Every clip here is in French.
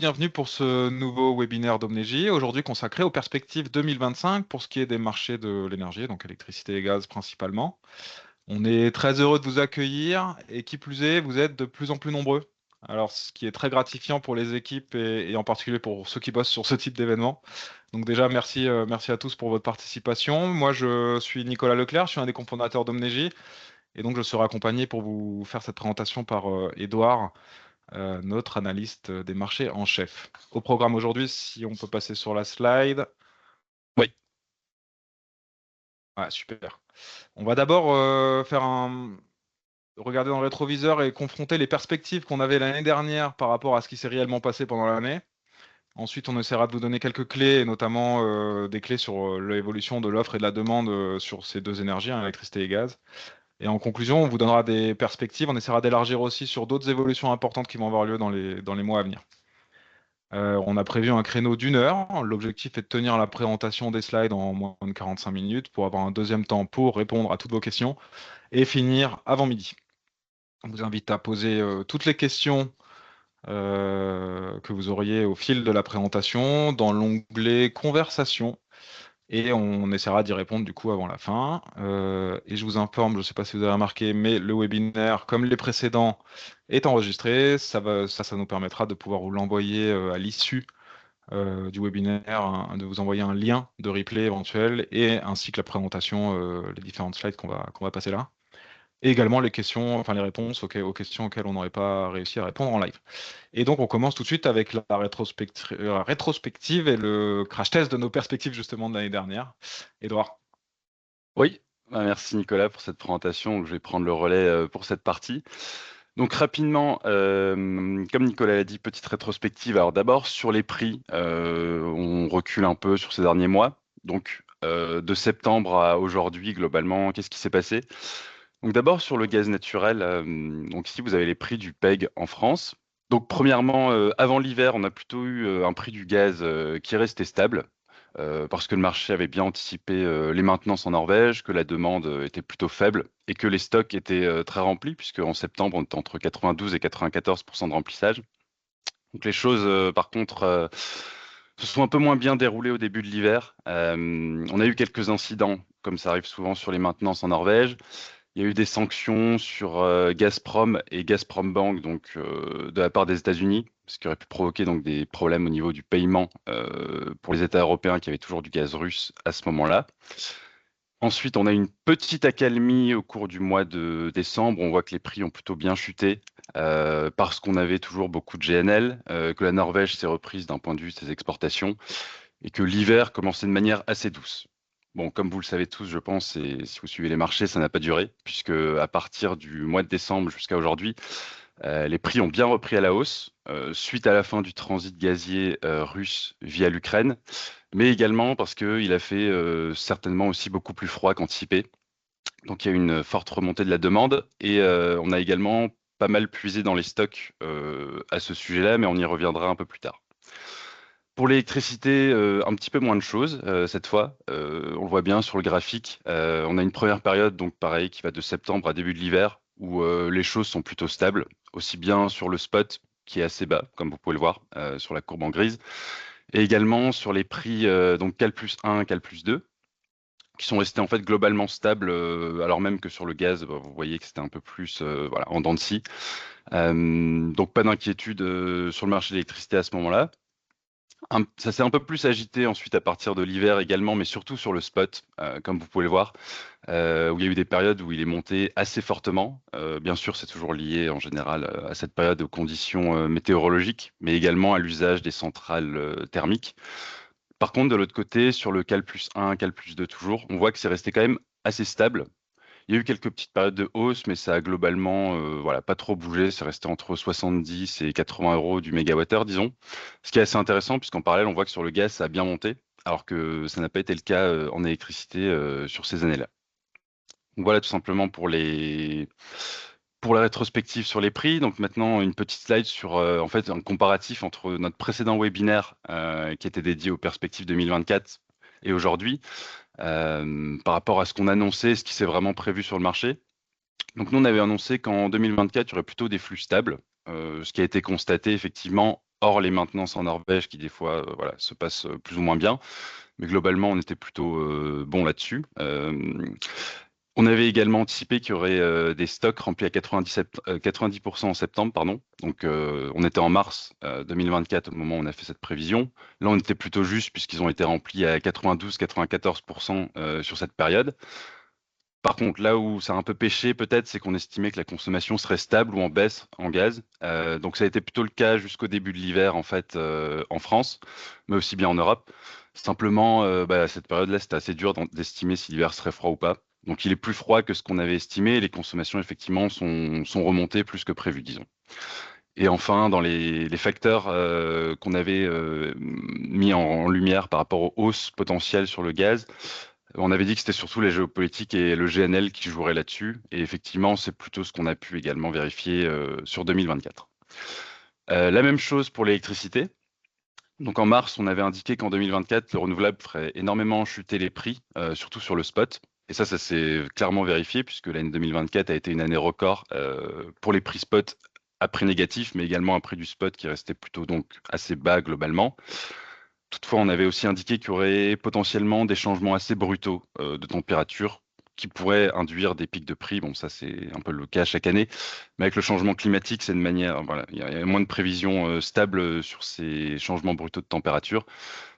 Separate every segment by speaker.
Speaker 1: Bienvenue pour ce nouveau webinaire d'Omnegy, aujourd'hui consacré aux perspectives 2025 pour ce qui est des marchés de l'énergie, donc électricité et gaz principalement. On est très heureux de vous accueillir et qui plus est, vous êtes de plus en plus nombreux. Alors, ce qui est très gratifiant pour les équipes et en particulier pour ceux qui bossent sur ce type d'événement. Donc déjà, merci, merci à tous pour votre participation. Moi, je suis Nicolas Leclerc, je suis un des cofondateurs d'Omnegy et donc je serai accompagné pour vous faire cette présentation par Edouard, notre analyste des marchés en chef. Au programme aujourd'hui, si on peut passer sur la slide.
Speaker 2: Oui.
Speaker 1: Ah, super. On va d'abord regarder dans le rétroviseur et confronter les perspectives qu'on avait l'année dernière par rapport à ce qui s'est réellement passé pendant l'année. Ensuite, on essaiera de vous donner quelques clés, et notamment des clés sur l'évolution de l'offre et de la demande sur ces deux énergies, électricité et gaz. Et en conclusion, on vous donnera des perspectives. On essaiera d'élargir aussi sur d'autres évolutions importantes qui vont avoir lieu dans les mois à venir. On a prévu un créneau d'1 heure. L'objectif est de tenir la présentation des slides en moins de 45 minutes pour avoir un deuxième temps pour répondre à toutes vos questions et finir avant midi. On vous invite à poser toutes les questions que vous auriez au fil de la présentation dans l'onglet Conversation et on essaiera d'y répondre du coup avant la fin. Et je vous informe, je ne sais pas si vous avez remarqué, mais le webinaire, comme les précédents, est enregistré. Ça nous permettra de pouvoir vous l'envoyer à l'issue du webinaire, de vous envoyer un lien de replay éventuel et ainsi que la présentation, les différentes slides qu'on va passer là. Et également les questions, enfin les réponses aux questions auxquelles on n'aurait pas réussi à répondre en live. Et donc on commence tout de suite avec la rétrospective et le crash test de nos perspectives justement de l'année dernière. Édouard.
Speaker 2: Oui, merci Nicolas pour cette présentation. Donc, je vais prendre le relais pour cette partie. Donc rapidement, comme Nicolas l'a dit, petite rétrospective. Alors d'abord sur les prix, on recule un peu sur ces derniers mois. Donc de septembre à aujourd'hui, globalement, qu'est-ce qui s'est passé? Donc d'abord sur le gaz naturel, donc ici vous avez les prix du PEG en France. Donc premièrement, avant l'hiver, on a plutôt eu un prix du gaz qui est resté stable. Parce que le marché avait bien anticipé les maintenances en Norvège, que la demande était plutôt faible et que les stocks étaient très remplis, puisque en septembre, on était entre 92 et 94% de remplissage. Donc les choses, par contre, se sont un peu moins bien déroulées au début de l'hiver. On a eu quelques incidents, comme ça arrive souvent sur les maintenances en Norvège. Il y a eu des sanctions sur Gazprom et Gazprombank, donc de la part des États-Unis, ce qui aurait pu provoquer donc des problèmes au niveau du paiement pour les États européens qui avaient toujours du gaz russe à ce moment-là. Ensuite, on a une petite accalmie au cours du mois de décembre. On voit que les prix ont plutôt bien chuté parce qu'on avait toujours beaucoup de GNL, que la Norvège s'est reprise d'un point de vue de ses exportations et que l'hiver commençait de manière assez douce. Bon, comme vous le savez tous, je pense, et si vous suivez les marchés, ça n'a pas duré, puisque à partir du mois de décembre jusqu'à aujourd'hui, les prix ont bien repris à la hausse, suite à la fin du transit gazier russe via l'Ukraine, mais également parce qu'il a fait certainement aussi beaucoup plus froid qu'anticipé. Donc il y a eu une forte remontée de la demande, et on a également pas mal puisé dans les stocks à ce sujet-là, mais on y reviendra un peu plus tard. Pour l'électricité, un petit peu moins de choses cette fois. On le voit bien sur le graphique. On a une première période, donc pareil, qui va de septembre à début de l'hiver, où les choses sont plutôt stables, aussi bien sur le spot, qui est assez bas, comme vous pouvez le voir sur la courbe en grise, et également sur les prix donc Cal plus 1, Cal plus 2, qui sont restés en fait globalement stables, alors même que sur le gaz, bah, vous voyez que c'était un peu plus voilà, en dents de scie. Donc pas d'inquiétude sur le marché de l'électricité à ce moment-là. Ça s'est un peu plus agité ensuite à partir de l'hiver également, mais surtout sur le spot, comme vous pouvez le voir, où il y a eu des périodes où il est monté assez fortement. Bien sûr, c'est toujours lié en général à cette période aux conditions météorologiques, mais également à l'usage des centrales thermiques. Par contre, de l'autre côté, sur le Cal plus 1, Cal plus 2 toujours, on voit que c'est resté quand même assez stable. Il y a eu quelques petites périodes de hausse, mais ça a globalement voilà, pas trop bougé. C'est resté entre 70 et 80 euros du mégawattheure, disons. Ce qui est assez intéressant, puisqu'en parallèle, on voit que sur le gaz, ça a bien monté, alors que ça n'a pas été le cas en électricité sur ces années-là. Donc voilà tout simplement pour la rétrospective sur les prix. Donc maintenant, une petite slide sur en fait un comparatif entre notre précédent webinaire qui était dédié aux perspectives 2024 et aujourd'hui, par rapport à ce qu'on annonçait, ce qui s'est vraiment prévu sur le marché. Donc nous, on avait annoncé qu'en 2024, il y aurait plutôt des flux stables, ce qui a été constaté effectivement hors les maintenances en Norvège qui des fois voilà, se passent plus ou moins bien. Mais globalement, on était plutôt bon là-dessus. On avait également anticipé qu'il y aurait des stocks remplis à 90% en septembre, pardon. Donc on était en mars 2024 au moment où on a fait cette prévision. Là, on était plutôt juste puisqu'ils ont été remplis à 92-94% sur cette période. Par contre, là où ça a un peu pêché, peut-être, c'est qu'on estimait que la consommation serait stable ou en baisse en gaz. Donc ça a été plutôt le cas jusqu'au début de l'hiver, en fait, en France, mais aussi bien en Europe. Simplement, à cette période-là, c'était assez dur d'estimer si l'hiver serait froid ou pas. Donc il est plus froid que ce qu'on avait estimé et les consommations, effectivement, sont remontées plus que prévu, disons. Et enfin, dans les facteurs qu'on avait mis en lumière par rapport aux hausses potentielles sur le gaz, on avait dit que c'était surtout les géopolitiques et le GNL qui joueraient là-dessus. Et effectivement, c'est plutôt ce qu'on a pu également vérifier sur 2024. La même chose pour l'électricité. Donc en mars, on avait indiqué qu'en 2024, le renouvelable ferait énormément chuter les prix, surtout sur le spot. Et ça s'est clairement vérifié puisque l'année 2024 a été une année record pour les prix spot à prix négatif, mais également un prix du spot qui restait plutôt donc assez bas globalement. Toutefois, on avait aussi indiqué qu'il y aurait potentiellement des changements assez brutaux de température qui pourraient induire des pics de prix. Bon, ça, c'est un peu le cas chaque année. Mais avec le changement climatique, c'est une manière, voilà, il y a moins de prévisions stables sur ces changements brutaux de température.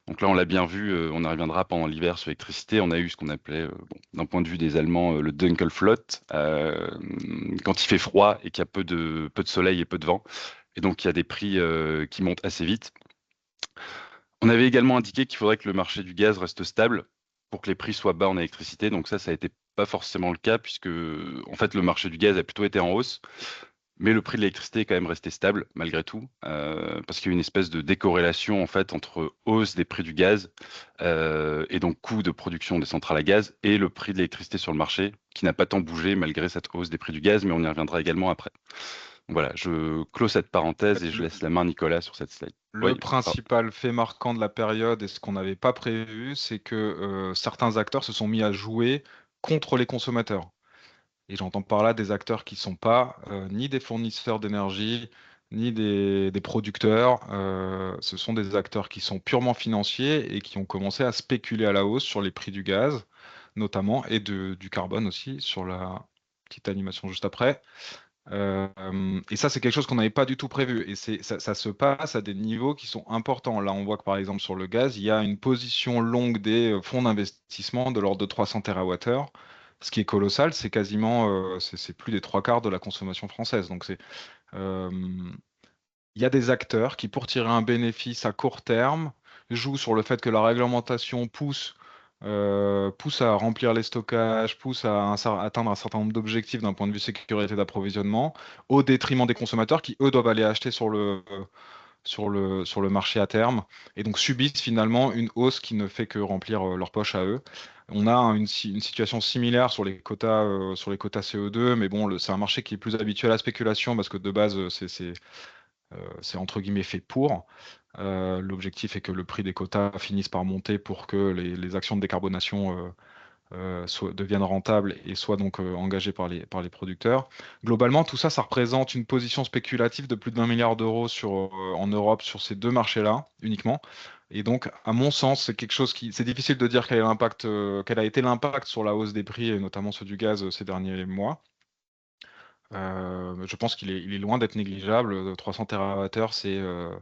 Speaker 2: Donc là, on l'a bien vu, on y reviendra pendant l'hiver sur l'électricité. On a eu ce qu'on appelait, d'un point de vue des Allemands, le Dunkelflaut, quand il fait froid et qu'il y a peu de soleil et peu de vent. Et donc, il y a des prix qui montent assez vite. On avait également indiqué qu'il faudrait que le marché du gaz reste stable pour que les prix soient bas en électricité. Donc ça a été pas forcément le cas puisque, en fait, le marché du gaz a plutôt été en hausse, mais le prix de l'électricité est quand même resté stable malgré tout, parce qu'il y a une espèce de décorrélation en fait entre hausse des prix du gaz et donc coût de production des centrales à gaz et le prix de l'électricité sur le marché qui n'a pas tant bougé malgré cette hausse des prix du gaz, mais on y reviendra également après. Donc voilà, je clôt cette
Speaker 1: En
Speaker 2: parenthèse
Speaker 1: fait,
Speaker 2: et je laisse la main à Nicolas sur cette slide.
Speaker 1: le
Speaker 2: Oui, pardon.
Speaker 1: principal fait marquant de la période et ce qu'on n'avait pas prévu, c'est que certains acteurs se sont mis à jouer contre les consommateurs. Et j'entends par là des acteurs qui ne sont pas ni des fournisseurs d'énergie, ni des producteurs. Ce sont des acteurs qui sont purement financiers et qui ont commencé à spéculer à la hausse sur les prix du gaz, notamment, et du carbone aussi, sur la petite animation juste après. Et ça, c'est quelque chose qu'on n'avait pas du tout prévu. Et ça se passe à des niveaux qui sont importants. Là, on voit que par exemple sur le gaz, il y a une position longue des fonds d'investissement de l'ordre de 300 TWh. Ce qui est colossal, c'est quasiment, c'est plus des trois quarts de la consommation française. Donc euh, il y a des acteurs qui, pour tirer un bénéfice à court terme, jouent sur le fait que la réglementation pousse à remplir les stockages, pousse à atteindre un certain nombre d'objectifs d'un point de vue sécurité d'approvisionnement, au détriment des consommateurs qui, eux, doivent aller acheter sur le marché à terme, et donc subissent finalement une hausse qui ne fait que remplir leur poche à eux. On a une situation similaire sur les quotas CO2, mais bon, c'est un marché qui est plus habitué à la spéculation parce que de base, c'est entre guillemets fait pour. L'objectif est que le prix des quotas finisse par monter pour que les actions de décarbonation deviennent rentables et soient donc engagées par les producteurs. Globalement, tout ça, ça représente une position spéculative de plus de 20 milliards d'euros en Europe sur ces deux marchés-là uniquement. Et donc, à mon sens, c'est quelque chose c'est difficile de dire quel a été l'impact sur la hausse des prix, et notamment ceux du gaz ces derniers mois. Je pense qu'il est loin d'être négligeable. 300 TWh,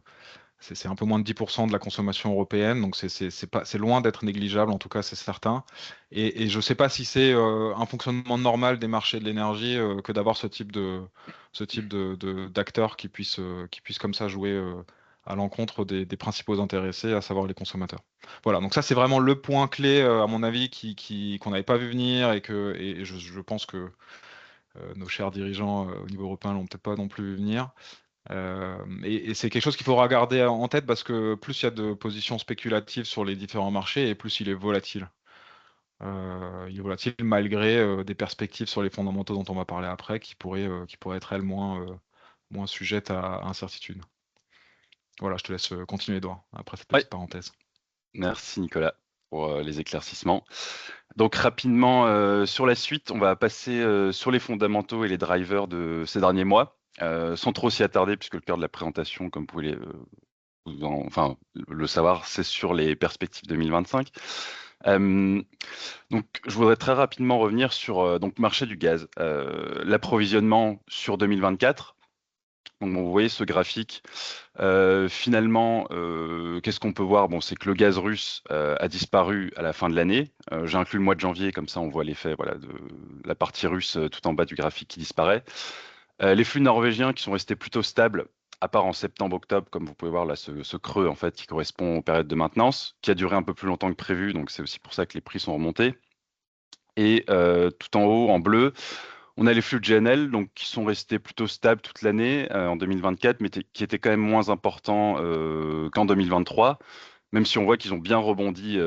Speaker 1: c'est un peu moins de 10% de la consommation européenne, donc c'est loin d'être négligeable, en tout cas c'est certain. Et je ne sais pas si c'est un fonctionnement normal des marchés de l'énergie que d'avoir d'acteurs qui puissent comme ça jouer à l'encontre des principaux intéressés, à savoir les consommateurs. Voilà, donc ça c'est vraiment le point clé, à mon avis, qu'on n'avait pas vu venir et je pense que nos chers dirigeants au niveau européen l'ont peut-être pas non plus vu venir. Et c'est quelque chose qu'il faudra garder en tête parce que plus il y a de positions spéculatives sur les différents marchés et plus il est volatile. Il est volatile malgré des perspectives sur les fondamentaux dont on va parler après qui pourraient être elles moins sujettes à incertitude. Voilà, je te laisse continuer, Edouard, après cette
Speaker 2: Oui,
Speaker 1: petite parenthèse.
Speaker 2: merci Nicolas pour les éclaircissements. Donc rapidement, sur la suite, on va passer sur les fondamentaux et les drivers de ces derniers mois, sans trop s'y attarder, puisque le cœur de la présentation, comme vous pouvez enfin, le savoir, c'est sur les perspectives 2025. Donc, je voudrais très rapidement revenir sur donc marché du gaz. L'approvisionnement sur 2024. Donc, vous voyez ce graphique. Finalement, qu'est-ce qu'on peut voir? Bon, c'est que le gaz russe a disparu à la fin de l'année. J'ai inclus le mois de janvier, comme ça on voit l'effet voilà, de la partie russe tout en bas du graphique qui disparaît. Les flux norvégiens qui sont restés plutôt stables, à part en septembre-octobre, comme vous pouvez voir là, ce creux en fait qui correspond aux périodes de maintenance, qui a duré un peu plus longtemps que prévu, donc c'est aussi pour ça que les prix sont remontés. Et tout en haut, en bleu, on a les flux de GNL, donc qui sont restés plutôt stables toute l'année en 2024, mais qui étaient quand même moins importants qu'en 2023. Même si on voit qu'ils ont bien rebondi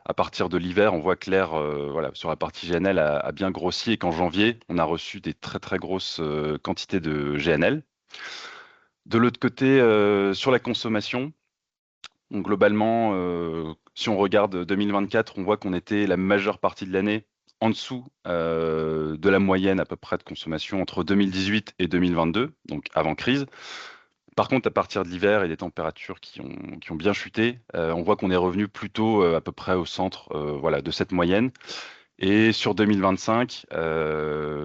Speaker 2: à partir de l'hiver, on voit que l'air voilà, sur la partie GNL a bien grossi et qu'en janvier, on a reçu des très très grosses quantités de GNL. De l'autre côté, sur la consommation, donc globalement, si on regarde 2024, on voit qu'on était la majeure partie de l'année en dessous de la moyenne à peu près de consommation entre 2018 et 2022, donc avant crise. Par contre, à partir de l'hiver et des températures qui ont bien chuté, on voit qu'on est revenu plutôt à peu près au centre voilà, de cette moyenne. Et sur 2025,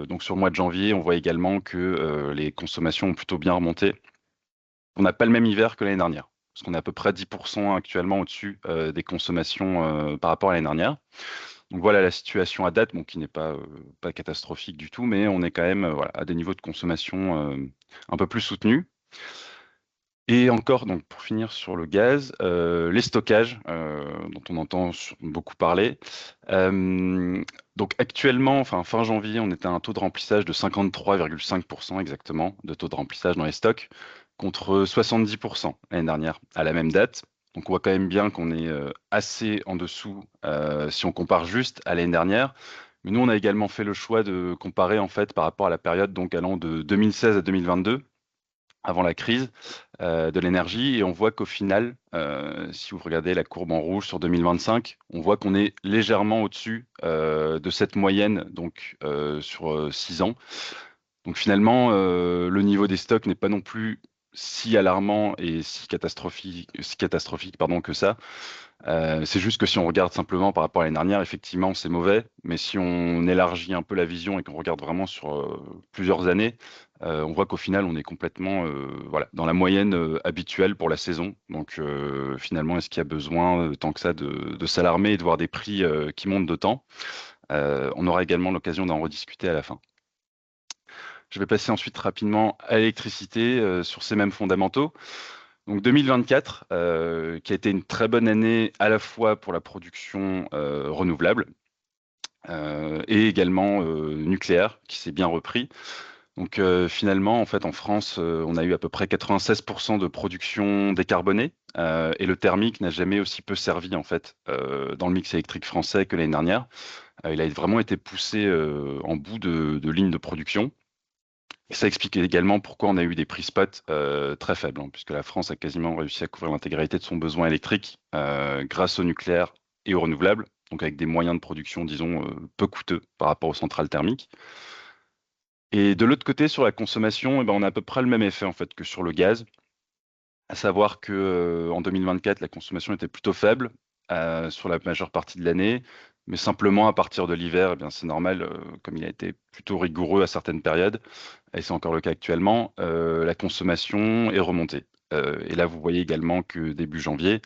Speaker 2: donc sur le mois de janvier, on voit également que les consommations ont plutôt bien remonté. On n'a pas le même hiver que l'année dernière, parce qu'on est à peu près 10% actuellement au-dessus des consommations par rapport à l'année dernière. Donc voilà la situation à date, bon, qui n'est pas catastrophique du tout, mais on est quand même voilà, à des niveaux de consommation un peu plus soutenus. Et encore, donc pour finir sur le gaz, les stockages dont on entend beaucoup parler. Donc actuellement, enfin fin janvier, on était à un taux de remplissage de 53,5% exactement de taux de remplissage dans les stocks, contre 70% l'année dernière à la même date. Donc on voit quand même bien qu'on est assez en dessous si on compare juste à l'année dernière. Mais nous, on a également fait le choix de comparer en fait par rapport à la période donc allant de 2016 à 2022 avant la crise de l'énergie, et on voit qu'au final, si vous regardez la courbe en rouge sur 2025, on voit qu'on est légèrement au-dessus de cette moyenne donc sur 6 ans. Donc finalement, le niveau des stocks n'est pas non plus si alarmant et si catastrophique pardon, que ça. C'est juste que si on regarde simplement par rapport à l'année dernière, effectivement, c'est mauvais. Mais si on élargit un peu la vision et qu'on regarde vraiment sur plusieurs années, on voit qu'au final, on est complètement voilà, dans la moyenne habituelle pour la saison. Donc finalement, est-ce qu'il y a besoin tant que ça de s'alarmer et de voir des prix qui montent d'autant? On aura également l'occasion d'en rediscuter à la fin. Je vais passer ensuite rapidement à l'électricité sur ces mêmes fondamentaux. Donc 2024, qui a été une très bonne année à la fois pour la production renouvelable et également nucléaire, qui s'est bien repris. Donc finalement, en fait, en France, on a eu à peu près 96% de production décarbonée et le thermique n'a jamais aussi peu servi en fait dans le mix électrique français que l'année dernière. Il a vraiment été poussé en bout de ligne de production. Et ça explique également pourquoi on a eu des prix spot très faibles, hein, puisque la France a quasiment réussi à couvrir l'intégralité de son besoin électrique grâce au nucléaire et aux renouvelables, donc avec des moyens de production, disons, peu coûteux par rapport aux centrales thermiques. Et de l'autre côté, sur la consommation, eh ben, on a à peu près le même effet en fait que sur le gaz, à savoir que en 2024, la consommation était plutôt faible sur la majeure partie de l'année, mais simplement à partir de l'hiver, eh bien c'est normal, comme il a été plutôt rigoureux à certaines périodes, et c'est encore le cas actuellement, la consommation est remontée. Et là, vous voyez également que début janvier,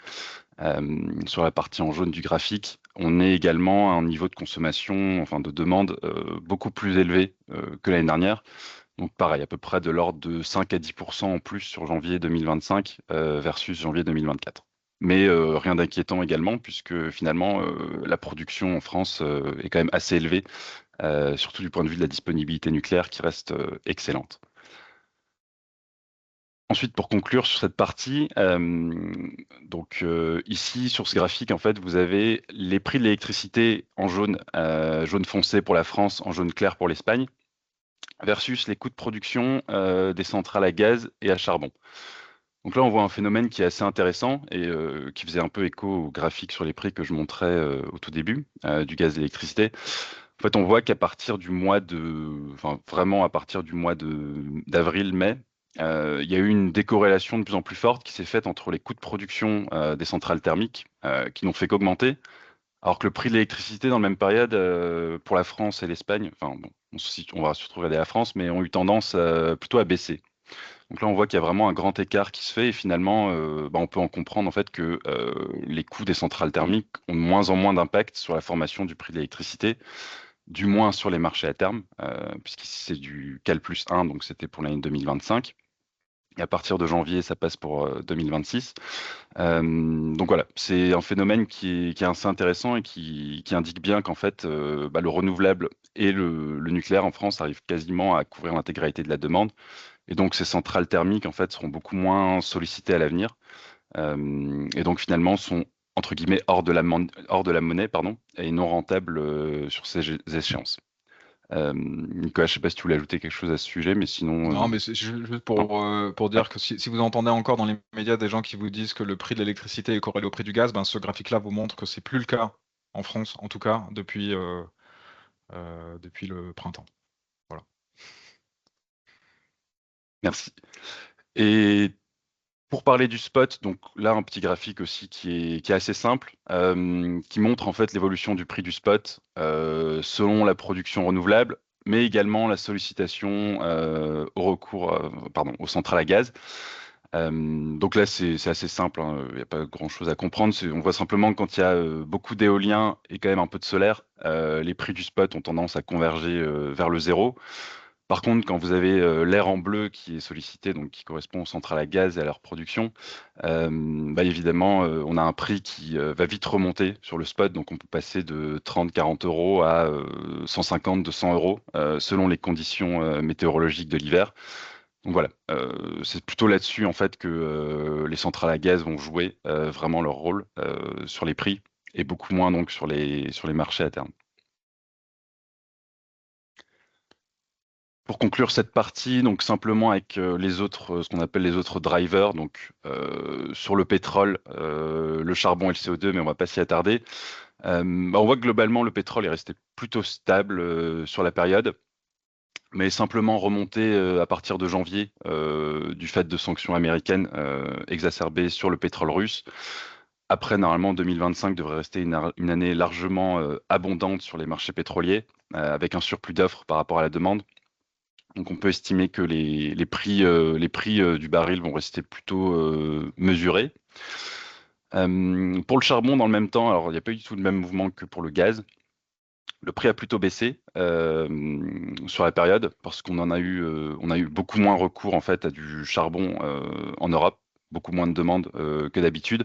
Speaker 2: sur la partie en jaune du graphique, on est également à un niveau de consommation, enfin de demande, beaucoup plus élevé que l'année dernière. Donc pareil, à peu près de l'ordre de 5 à 10% en plus sur janvier 2025 versus janvier 2024. Mais rien d'inquiétant également, puisque finalement, la production en France est quand même assez élevée, surtout du point de vue de la disponibilité nucléaire qui reste excellente. Ensuite, pour conclure sur cette partie, donc ici sur ce graphique, en fait, vous avez les prix de l'électricité en jaune, jaune foncé pour la France, en jaune clair pour l'Espagne, versus les coûts de production des centrales à gaz et à charbon. Donc là, on voit un phénomène qui est assez intéressant et qui faisait un peu écho au graphique sur les prix que je montrais au tout début du gaz et de l'électricité. En fait, on voit qu'à partir du mois de, enfin vraiment à partir du mois d'avril-mai, il y a eu une décorrélation de plus en plus forte qui s'est faite entre les coûts de production des centrales thermiques, qui n'ont fait qu'augmenter, alors que le prix de l'électricité dans la même période, pour la France et l'Espagne, enfin bon, on va surtout regarder la France, mais ont eu tendance plutôt à baisser. Donc là, on voit qu'il y a vraiment un grand écart qui se fait et finalement, on peut en comprendre en fait que les coûts des centrales thermiques ont de moins en moins d'impact sur la formation du prix de l'électricité, du moins sur les marchés à terme, puisqu'ici c'est du Cal plus 1, donc c'était pour l'année 2025. Et à partir de janvier, ça passe pour 2026. Donc voilà, c'est un phénomène qui est assez intéressant et qui indique bien qu'en fait, le renouvelable et le nucléaire en France arrivent quasiment à couvrir l'intégralité de la demande. Et donc ces centrales thermiques en fait seront beaucoup moins sollicitées à l'avenir, et donc finalement sont entre guillemets hors de la monnaie, pardon, et non rentables sur ces échéances. Nicolas, je sais pas si tu voulais ajouter quelque chose à ce sujet, mais sinon,
Speaker 1: Non, mais c'est juste
Speaker 2: non.
Speaker 1: pour
Speaker 2: Ouais.
Speaker 1: dire que si vous entendez encore dans les médias des gens qui vous disent que le prix de l'électricité est corrélé au prix du gaz, ben ce graphique-là vous montre que c'est plus le cas en France, en tout cas depuis le printemps. Voilà.
Speaker 2: Merci. Et pour parler du spot, donc là un petit graphique aussi qui est assez simple, qui montre en fait l'évolution du prix du spot selon la production renouvelable, mais également la sollicitation au recours, pardon, aux centrales à gaz. Donc là, c'est assez simple, hein, il n'y a pas grand-chose à comprendre. On voit simplement que quand il y a beaucoup d'éolien et quand même un peu de solaire, les prix du spot ont tendance à converger vers le zéro. Par contre, quand vous avez l'air en bleu qui est sollicité, donc qui correspond aux centrales à gaz et à leur production, évidemment, on a un prix qui va vite remonter sur le spot. Donc on peut passer de 30-40 euros à 150-200 euros selon les conditions météorologiques de l'hiver. Donc voilà, c'est plutôt là-dessus en fait que les centrales à gaz vont jouer vraiment leur rôle sur les prix et beaucoup moins donc sur les marchés à terme. Pour conclure cette partie, donc simplement avec les autres, ce qu'on appelle les autres drivers, donc sur le pétrole, le charbon et le CO2, mais on va pas s'y attarder. On voit que globalement le pétrole est resté plutôt stable sur la période, mais simplement remonté à partir de janvier du fait de sanctions américaines exacerbées sur le pétrole russe. Après, normalement, 2025 devrait rester une année largement abondante sur les marchés pétroliers, avec un surplus d'offres par rapport à la demande. Donc on peut estimer que les prix du baril vont rester plutôt mesurés. Pour le charbon, dans le même temps, alors il n'y a pas eu du tout le même mouvement que pour le gaz. Le prix a plutôt baissé sur la période parce on a eu beaucoup moins recours en fait à du charbon en Europe, beaucoup moins de demandes que d'habitude.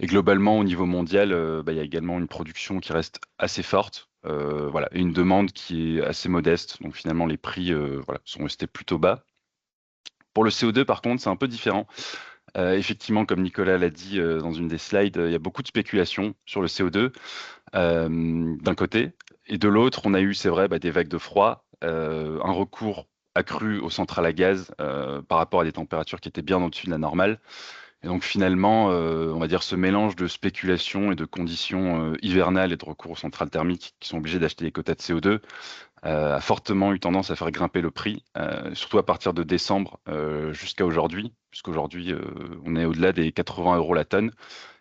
Speaker 2: Et globalement, au niveau mondial, il y a également une production qui reste assez forte, voilà, et une demande qui est assez modeste. Donc finalement, les prix voilà, sont restés plutôt bas. Pour le CO2, par contre, c'est un peu différent. Effectivement, comme Nicolas l'a dit dans une des slides, il y a beaucoup de spéculation sur le CO2 d'un côté. Et de l'autre, on a eu, c'est vrai, des vagues de froid, un recours accru aux centrales à gaz par rapport à des températures qui étaient bien au-dessus de la normale. Et donc finalement, on va dire ce mélange de spéculation et de conditions hivernales et de recours aux centrales thermiques qui sont obligées d'acheter des quotas de CO2 a fortement eu tendance à faire grimper le prix, surtout à partir de décembre jusqu'à aujourd'hui, puisqu'aujourd'hui on est au-delà des 80 euros la tonne.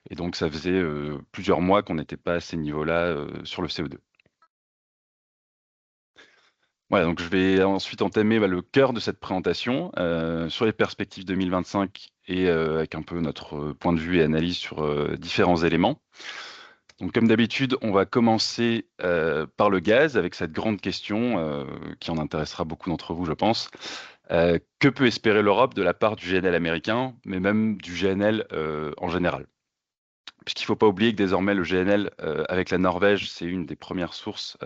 Speaker 2: Et donc ça faisait plusieurs mois qu'on n'était pas à ces niveaux-là sur le CO2. Voilà, donc je vais ensuite entamer le cœur de cette présentation sur les perspectives 2025 et avec un peu notre point de vue et analyse sur différents éléments. Donc comme d'habitude, on va commencer par le gaz avec cette grande question qui en intéressera beaucoup d'entre vous, je pense. Que peut espérer l'Europe de la part du GNL américain, mais même du GNL en général? Puisqu'il ne faut pas oublier que désormais le GNL avec la Norvège, c'est une des premières sources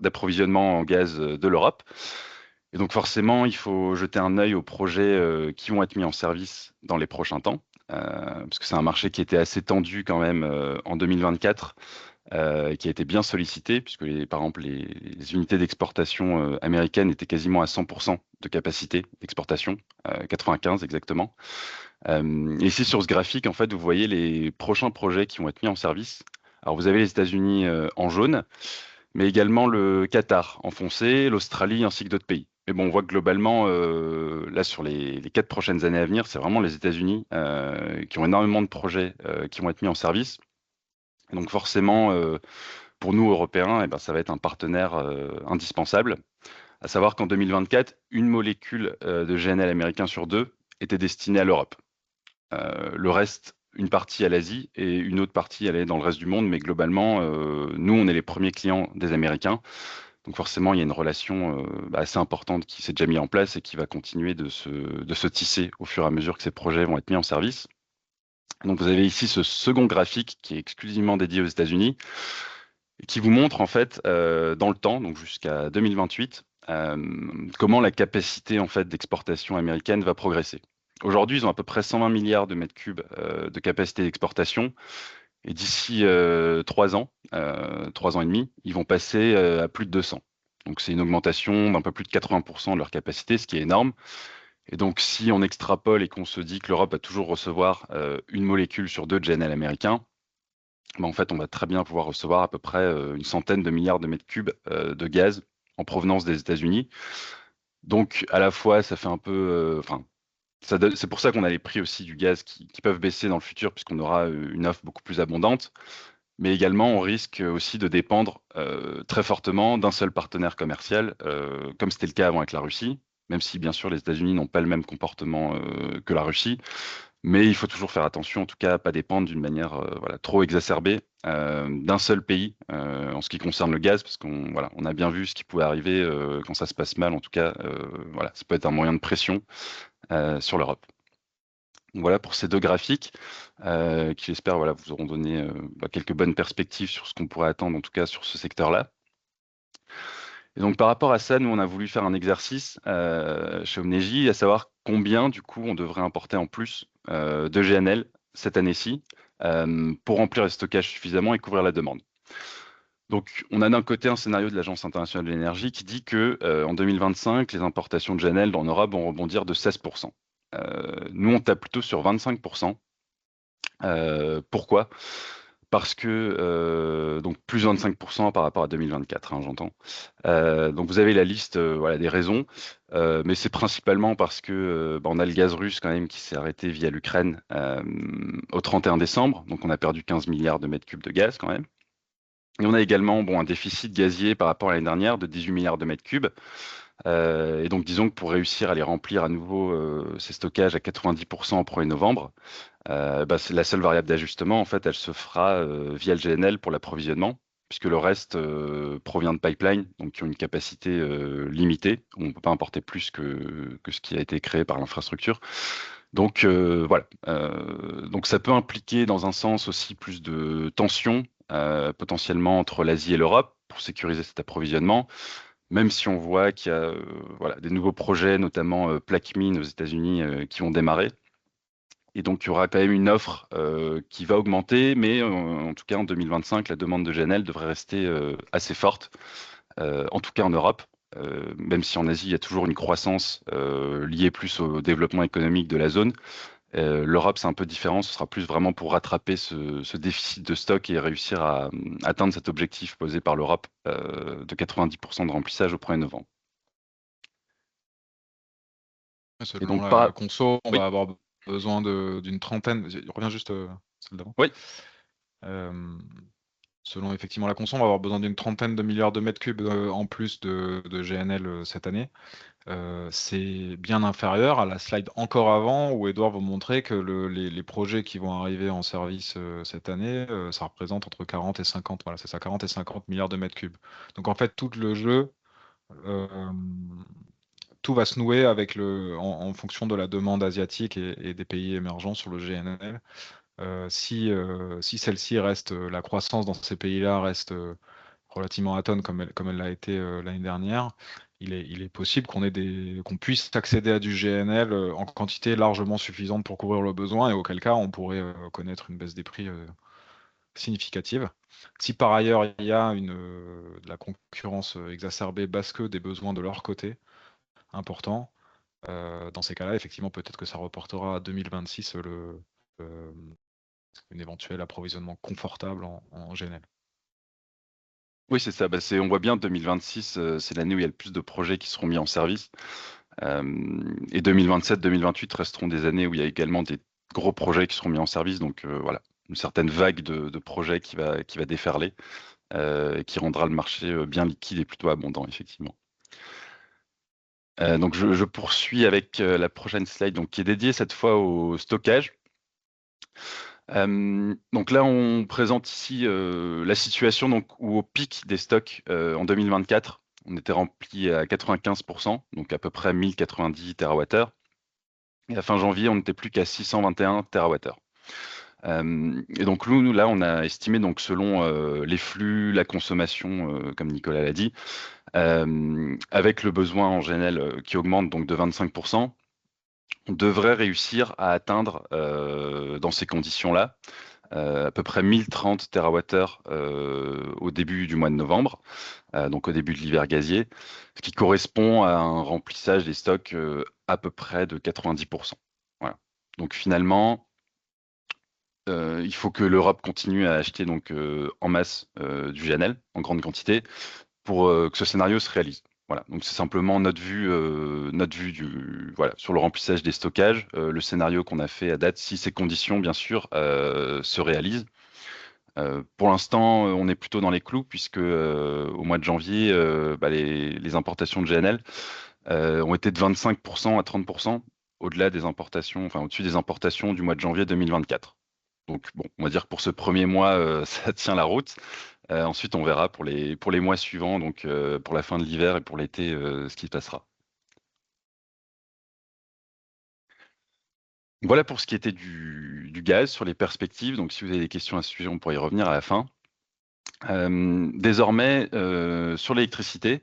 Speaker 2: d'approvisionnement en gaz de l'Europe. Et donc forcément, il faut jeter un œil aux projets qui vont être mis en service dans les prochains temps, parce que c'est un marché qui était assez tendu quand même en 2024, qui a été bien sollicité, puisque par exemple les unités d'exportation américaines étaient quasiment à 100% de capacité d'exportation, 95 exactement. Et ici sur ce graphique, en fait, vous voyez les prochains projets qui vont être mis en service. Alors vous avez les États-Unis en jaune, mais également le Qatar en foncé, l'Australie ainsi que d'autres pays. Mais bon, on voit que globalement, là, sur les 4 prochaines années à venir, c'est vraiment les États-Unis qui ont énormément de projets qui vont être mis en service. Et donc forcément, pour nous, Européens, eh ben, ça va être un partenaire indispensable. À savoir qu'en 2024, une molécule de GNL américain sur 2 était destinée à l'Europe. Le reste, une partie à l'Asie et une autre partie allait dans le reste du monde, mais globalement, nous, on est les premiers clients des Américains. Donc forcément, il y a une relation assez importante qui s'est déjà mise en place et qui va continuer de se tisser au fur et à mesure que ces projets vont être mis en service. Donc vous avez ici ce second graphique qui est exclusivement dédié aux États-Unis et qui vous montre en fait dans le temps, donc jusqu'à 2028, comment la capacité en fait d'exportation américaine va progresser. Aujourd'hui, ils ont à peu près 120 milliards de mètres cubes de capacité d'exportation. Et d'ici 3 ans, 3 ans et demi, ils vont passer à plus de 200. Donc c'est une augmentation d'un peu plus de 80% de leur capacité, ce qui est énorme. Et donc si on extrapole et qu'on se dit que l'Europe va toujours recevoir une molécule sur 2 de GNL américain, ben, en fait on va très bien pouvoir recevoir à peu près une centaine de milliards de mètres cubes de gaz en provenance des États-Unis. Donc à la fois ça fait un peu, enfin c'est pour ça qu'on a les prix aussi du gaz qui peuvent baisser dans le futur puisqu'on aura une offre beaucoup plus abondante. Mais également, on risque aussi de dépendre très fortement d'un seul partenaire commercial, comme c'était le cas avant avec la Russie, même si bien sûr les États-Unis n'ont pas le même comportement que la Russie. Mais il faut toujours faire attention, en tout cas, à pas dépendre d'une manière voilà, trop exacerbée d'un seul pays en ce qui concerne le gaz, parce qu'on voilà, on a bien vu ce qui pouvait arriver quand ça se passe mal. En tout cas, voilà, ça peut être un moyen de pression sur l'Europe. Donc voilà pour ces 2 graphiques qui j'espère voilà, vous auront donné quelques bonnes perspectives sur ce qu'on pourrait attendre en tout cas sur ce secteur-là. Et donc par rapport à ça, nous on a voulu faire un exercice chez Omnegy, à savoir combien du coup on devrait importer en plus de GNL cette année-ci pour remplir les stockages suffisamment et couvrir la demande. Donc on a d'un côté un scénario de l'Agence internationale de l'énergie qui dit que en 2025, les importations de GNL en Europe vont rebondir de 16%. Nous on tape plutôt sur 25%. Pourquoi? Parce que donc plus 25% par rapport à 2024, hein, j'entends. Donc vous avez la liste voilà, des raisons, mais c'est principalement parce que on a le gaz russe quand même qui s'est arrêté via l'Ukraine au 31 décembre, donc on a perdu 15 milliards de mètres cubes de gaz quand même. Et on a également un déficit gazier par rapport à l'année dernière de 18 milliards de mètres cubes. Et donc disons que pour réussir à les remplir à nouveau ces stockages à 90% au 1er novembre, c'est la seule variable d'ajustement, en fait, elle se fera via le GNL pour l'approvisionnement, puisque le reste provient de pipelines, donc qui ont une capacité limitée. On ne peut pas importer plus que ce qui a été créé par l'infrastructure. Donc voilà. Donc ça peut impliquer dans un sens aussi plus de tensions potentiellement entre l'Asie et l'Europe pour sécuriser cet approvisionnement. Même si on voit qu'il y a voilà, des nouveaux projets, notamment Plaquemine aux États-Unis, qui vont démarrer. Et donc, il y aura quand même une offre qui va augmenter, mais en tout cas, en 2025, la demande de GNL devrait rester assez forte, en tout cas en Europe, même si en Asie, il y a toujours une croissance liée plus au développement économique de la zone. L'Europe, c'est un peu différent, ce sera plus vraiment pour rattraper ce déficit de stock et réussir à atteindre cet objectif posé par l'Europe de 90% de remplissage au 1er novembre. Et
Speaker 1: Selon
Speaker 2: donc,
Speaker 1: la conso, on va
Speaker 2: oui,
Speaker 1: avoir besoin d'une trentaine. Reviens juste celle d'avant.
Speaker 2: oui.
Speaker 1: Selon effectivement la conso, on va avoir besoin d'une trentaine de milliards de mètres cubes en plus de GNL cette année. C'est bien inférieur à la slide encore avant où Edouard vous montrait que les projets qui vont arriver en service cette année, ça représente entre 40 et 50, voilà, c'est ça, 40 et 50 milliards de mètres cubes. Donc en fait, tout le jeu, euh, tout va se nouer avec en fonction de la demande asiatique et des pays émergents sur le GNL. Si celle-ci reste, la croissance dans ces pays-là reste relativement atone comme elle l'a été l'année dernière, il est possible qu'on puisse accéder à du GNL en quantité largement suffisante pour couvrir le besoin et auquel cas on pourrait connaître une baisse des prix significative. Si par ailleurs il y a de la concurrence exacerbée parce que des besoins de leur côté importants, dans ces cas-là, effectivement, peut-être que ça reportera à 2026 euh, un éventuel approvisionnement confortable en GNL.
Speaker 2: Oui, c'est ça. Bah, on voit bien 2026, c'est l'année où il y a le plus de projets qui seront mis en service. Et 2027, 2028 resteront des années où il y a également des gros projets qui seront mis en service. Donc voilà, une certaine vague de projets qui va déferler et qui rendra le marché bien liquide et plutôt abondant, effectivement. Donc je poursuis avec la prochaine slide, donc qui est dédiée cette fois au stockage. Donc là, on présente ici la situation donc, où au pic des stocks en 2024, on était rempli à 95%, donc à peu près 1090 TWh. Et à fin janvier, on n'était plus qu'à 621 TWh. Et donc nous, là, on a estimé, donc selon les flux, la consommation, comme Nicolas l'a dit, avec le besoin en général qui augmente donc de 25%, on devrait réussir à atteindre dans ces conditions-là à peu près 1030 TWh au début du mois de novembre, donc au début de l'hiver gazier, ce qui correspond à un remplissage des stocks à peu près de 90%. Voilà. Donc finalement, il faut que l'Europe continue à acheter donc en masse du GNL en grande quantité pour que ce scénario se réalise. Voilà, donc c'est simplement notre vue voilà, sur le remplissage des stockages, le scénario qu'on a fait à date, si ces conditions, bien sûr, se réalisent. Pour l'instant, on est plutôt dans les clous puisque au mois de janvier, les importations de GNL ont été de 25% à 30% au-delà des importations, enfin au-dessus des importations du mois de janvier 2024. Donc bon, on va dire que pour ce premier mois, ça tient la route. Ensuite, on verra pour les mois suivants, donc pour la fin de l'hiver et pour l'été, ce qui se passera. Voilà pour ce qui était du gaz sur les perspectives. Donc si vous avez des questions à ce sujet, on pourrait y revenir à la fin. Désormais, sur l'électricité,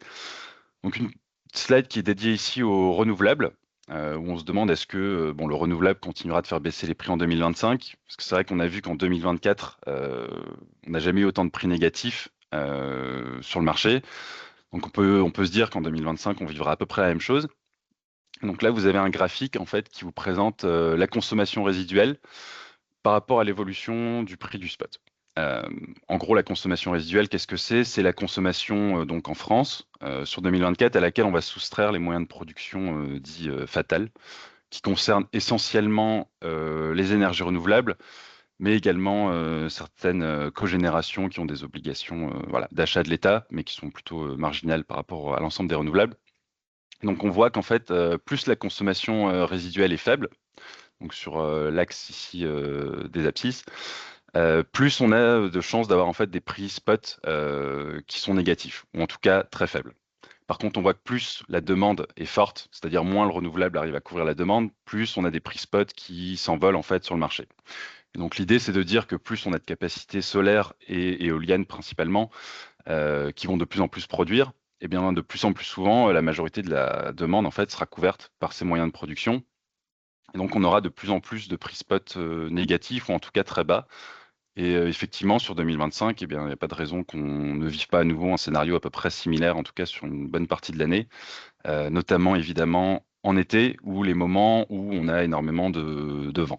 Speaker 2: donc une slide qui est dédiée ici aux renouvelables, où on se demande est-ce que bon, le renouvelable continuera de faire baisser les prix en 2025? Parce que c'est vrai qu'on a vu qu'en 2024, on n'a jamais eu autant de prix négatifs sur le marché. Donc on peut se dire qu'en 2025, on vivra à peu près la même chose. Donc là, vous avez un graphique en fait qui vous présente la consommation résiduelle par rapport à l'évolution du prix du spot. Euh, En gros, la consommation résiduelle, qu'est-ce que c'est? C'est la consommation donc en France sur 2024 à laquelle on va soustraire les moyens de production dits fatals, qui concernent essentiellement les énergies renouvelables, mais également certaines cogénérations qui ont des obligations voilà, d'achat de l'État, mais qui sont plutôt marginales par rapport à l'ensemble des renouvelables. Donc on voit qu'en fait, plus la consommation résiduelle est faible, donc sur l'axe ici des abscisses, plus on a de chances d'avoir en fait des prix spot qui sont négatifs, ou en tout cas très faibles. Par contre, on voit que plus la demande est forte, c'est-à-dire moins le renouvelable arrive à couvrir la demande, plus on a des prix spot qui s'envolent en fait sur le marché. Et donc l'idée, c'est de dire que plus on a de capacités solaires et éoliennes principalement, qui vont de plus en plus produire, et bien de plus en plus souvent, la majorité de la demande en fait sera couverte par ces moyens de production. Et donc on aura de plus en plus de prix spot négatifs ou en tout cas très bas. Et effectivement, sur 2025, eh bien, il n'y a pas de raison qu'on ne vive pas à nouveau un scénario à peu près similaire, en tout cas sur une bonne partie de l'année, notamment évidemment en été ou les moments où on a énormément de vent.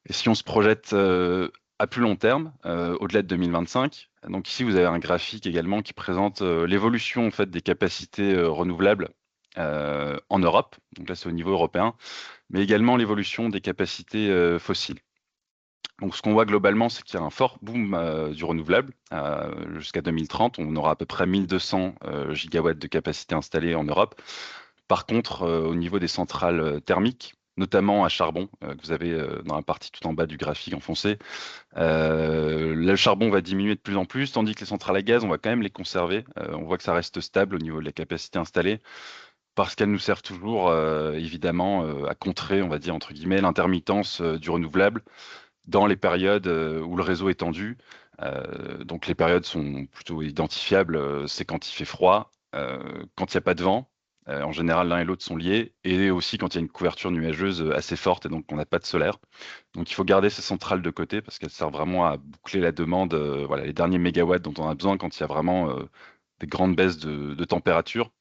Speaker 2: Et si on se projette à plus long terme, au-delà de 2025, donc ici vous avez un graphique également qui présente l'évolution en fait des capacités renouvelables en Europe, donc là c'est au niveau européen, mais également l'évolution des capacités fossiles. Donc ce qu'on voit globalement, c'est qu'il y a un fort boom du renouvelable. Jusqu'à 2030, on aura à peu près 1200 gigawatts de capacité installée en Europe. Par contre, au niveau des centrales thermiques, notamment à charbon, que vous avez dans la partie tout en bas du graphique enfoncé, le charbon va diminuer de plus en plus, tandis que les centrales à gaz, on va quand même les conserver. On voit que ça reste stable au niveau de la capacité installée, parce qu'elles nous servent toujours, évidemment, à contrer, on va dire, entre guillemets, l'intermittence du renouvelable dans les périodes où le réseau est tendu. Donc les périodes sont plutôt identifiables, c'est quand il fait froid, quand il n'y a pas de vent. En général, l'un et l'autre sont liés, et aussi quand il y a une couverture nuageuse assez forte et donc on n'a pas de solaire. Donc il faut garder ces centrales de côté parce qu'elles servent vraiment à boucler la demande, voilà, les derniers mégawatts dont on a besoin quand il y a vraiment des grandes baisses de température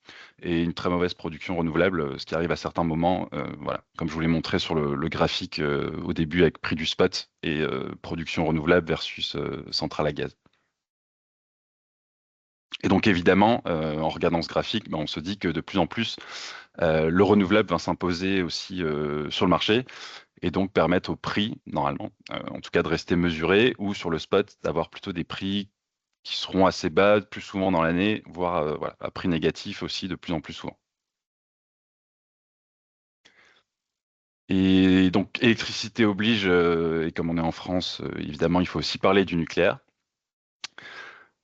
Speaker 2: et une très mauvaise production renouvelable, ce qui arrive à certains moments, voilà, comme je vous l'ai montré sur le graphique au début avec prix du spot et production renouvelable versus centrale à gaz. Et donc évidemment, en regardant ce graphique, on se dit que de plus en plus, le renouvelable va s'imposer aussi sur le marché et donc permettre au prix, normalement, en tout cas de rester mesuré, ou sur le spot, d'avoir plutôt des prix qui seront assez bas plus souvent dans l'année, voire voilà, à prix négatif aussi de plus en plus souvent. Et donc électricité oblige, et comme on est en France, évidemment, il faut aussi parler du nucléaire.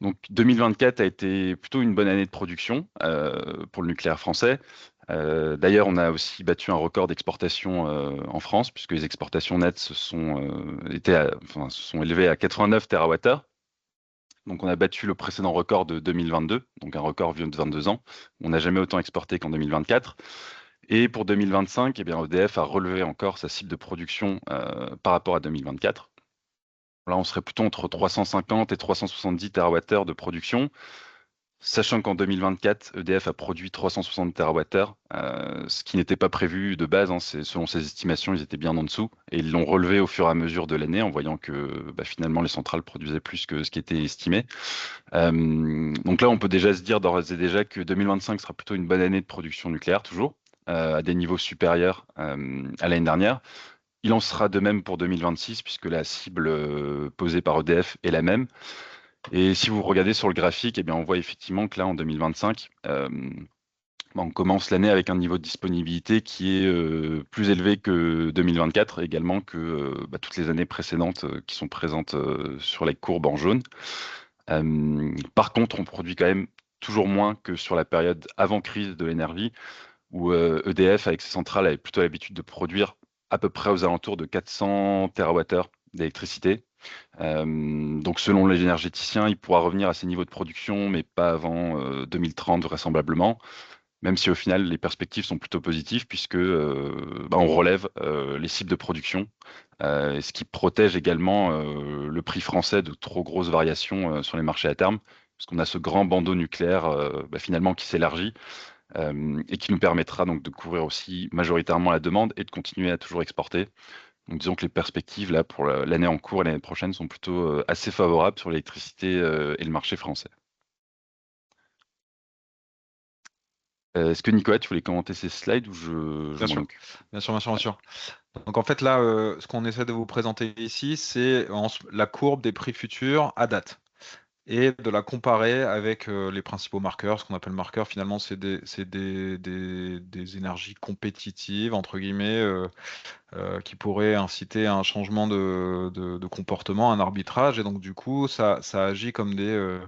Speaker 2: Donc 2024 a été plutôt une bonne année de production pour le nucléaire français. D'ailleurs, on a aussi battu un record d'exportation en France, puisque les exportations nettes se sont élevées à 89 TWh. Donc on a battu le précédent record de 2022, donc un record vieux de 22 ans. On n'a jamais autant exporté qu'en 2024. Et pour 2025, eh bien, EDF a relevé encore sa cible de production par rapport à 2024. Là, on serait plutôt entre 350 et 370 TWh de production, sachant qu'en 2024, EDF a produit 360 TWh, ce qui n'était pas prévu de base, hein. Selon ses estimations, ils étaient bien en dessous, et ils l'ont relevé au fur et à mesure de l'année en voyant que finalement les centrales produisaient plus que ce qui était estimé. Donc là, on peut déjà se dire d'ores et déjà que 2025 sera plutôt une bonne année de production nucléaire, toujours, à des niveaux supérieurs à l'année dernière. Il en sera de même pour 2026, puisque la cible posée par EDF est la même. Et si vous regardez sur le graphique, eh bien, on voit effectivement que là, en 2025, on commence l'année avec un niveau de disponibilité qui est plus élevé que 2024, également que toutes les années précédentes qui sont présentes sur les courbes en jaune. Par contre, on produit quand même toujours moins que sur la période avant crise de l'énergie, où EDF, avec ses centrales, avait plutôt l'habitude de produire à peu près aux alentours de 400 TWh d'électricité. Donc selon les énergéticiens, il pourra revenir à ces niveaux de production, mais pas avant 2030 vraisemblablement, même si au final les perspectives sont plutôt positives, puisque on relève les cibles de production, ce qui protège également le prix français de trop grosses variations sur les marchés à terme, parce qu'on a ce grand bandeau nucléaire finalement qui s'élargit et qui nous permettra donc de couvrir aussi majoritairement la demande et de continuer à toujours exporter. Donc disons que les perspectives là pour l'année en cours et l'année prochaine sont plutôt assez favorables sur l'électricité et le marché français. Est-ce que Nicolas, tu voulais commenter ces slides ou je
Speaker 1: Bien
Speaker 2: m'en
Speaker 1: sûr,
Speaker 2: occupe?
Speaker 1: bien sûr, bien sûr, bien sûr. Donc en fait là, ce qu'on essaie de vous présenter ici, c'est la courbe des prix futurs à date et de la comparer avec les principaux marqueurs. Ce qu'on appelle marqueurs, finalement, c'est des énergies compétitives, entre guillemets, qui pourraient inciter à un changement de comportement, un arbitrage. Et donc du coup, ça agit comme des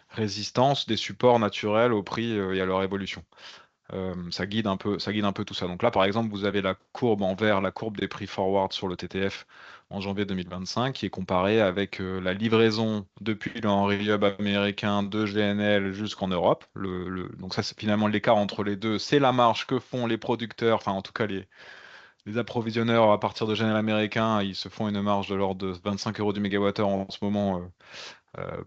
Speaker 1: résistances, des supports naturels au prix et à leur évolution. Ça guide un peu tout ça. Donc là, par exemple, vous avez la courbe en vert, la courbe des prix forward sur le TTF en janvier 2025, qui est comparée avec la livraison depuis le Henry Hub américain de GNL jusqu'en Europe. Donc ça, c'est finalement l'écart entre les deux. C'est la marge que font les producteurs, enfin en tout cas les approvisionneurs à partir de GNL américain. Ils se font une marge de l'ordre de 25 euros du mégawattheure en ce moment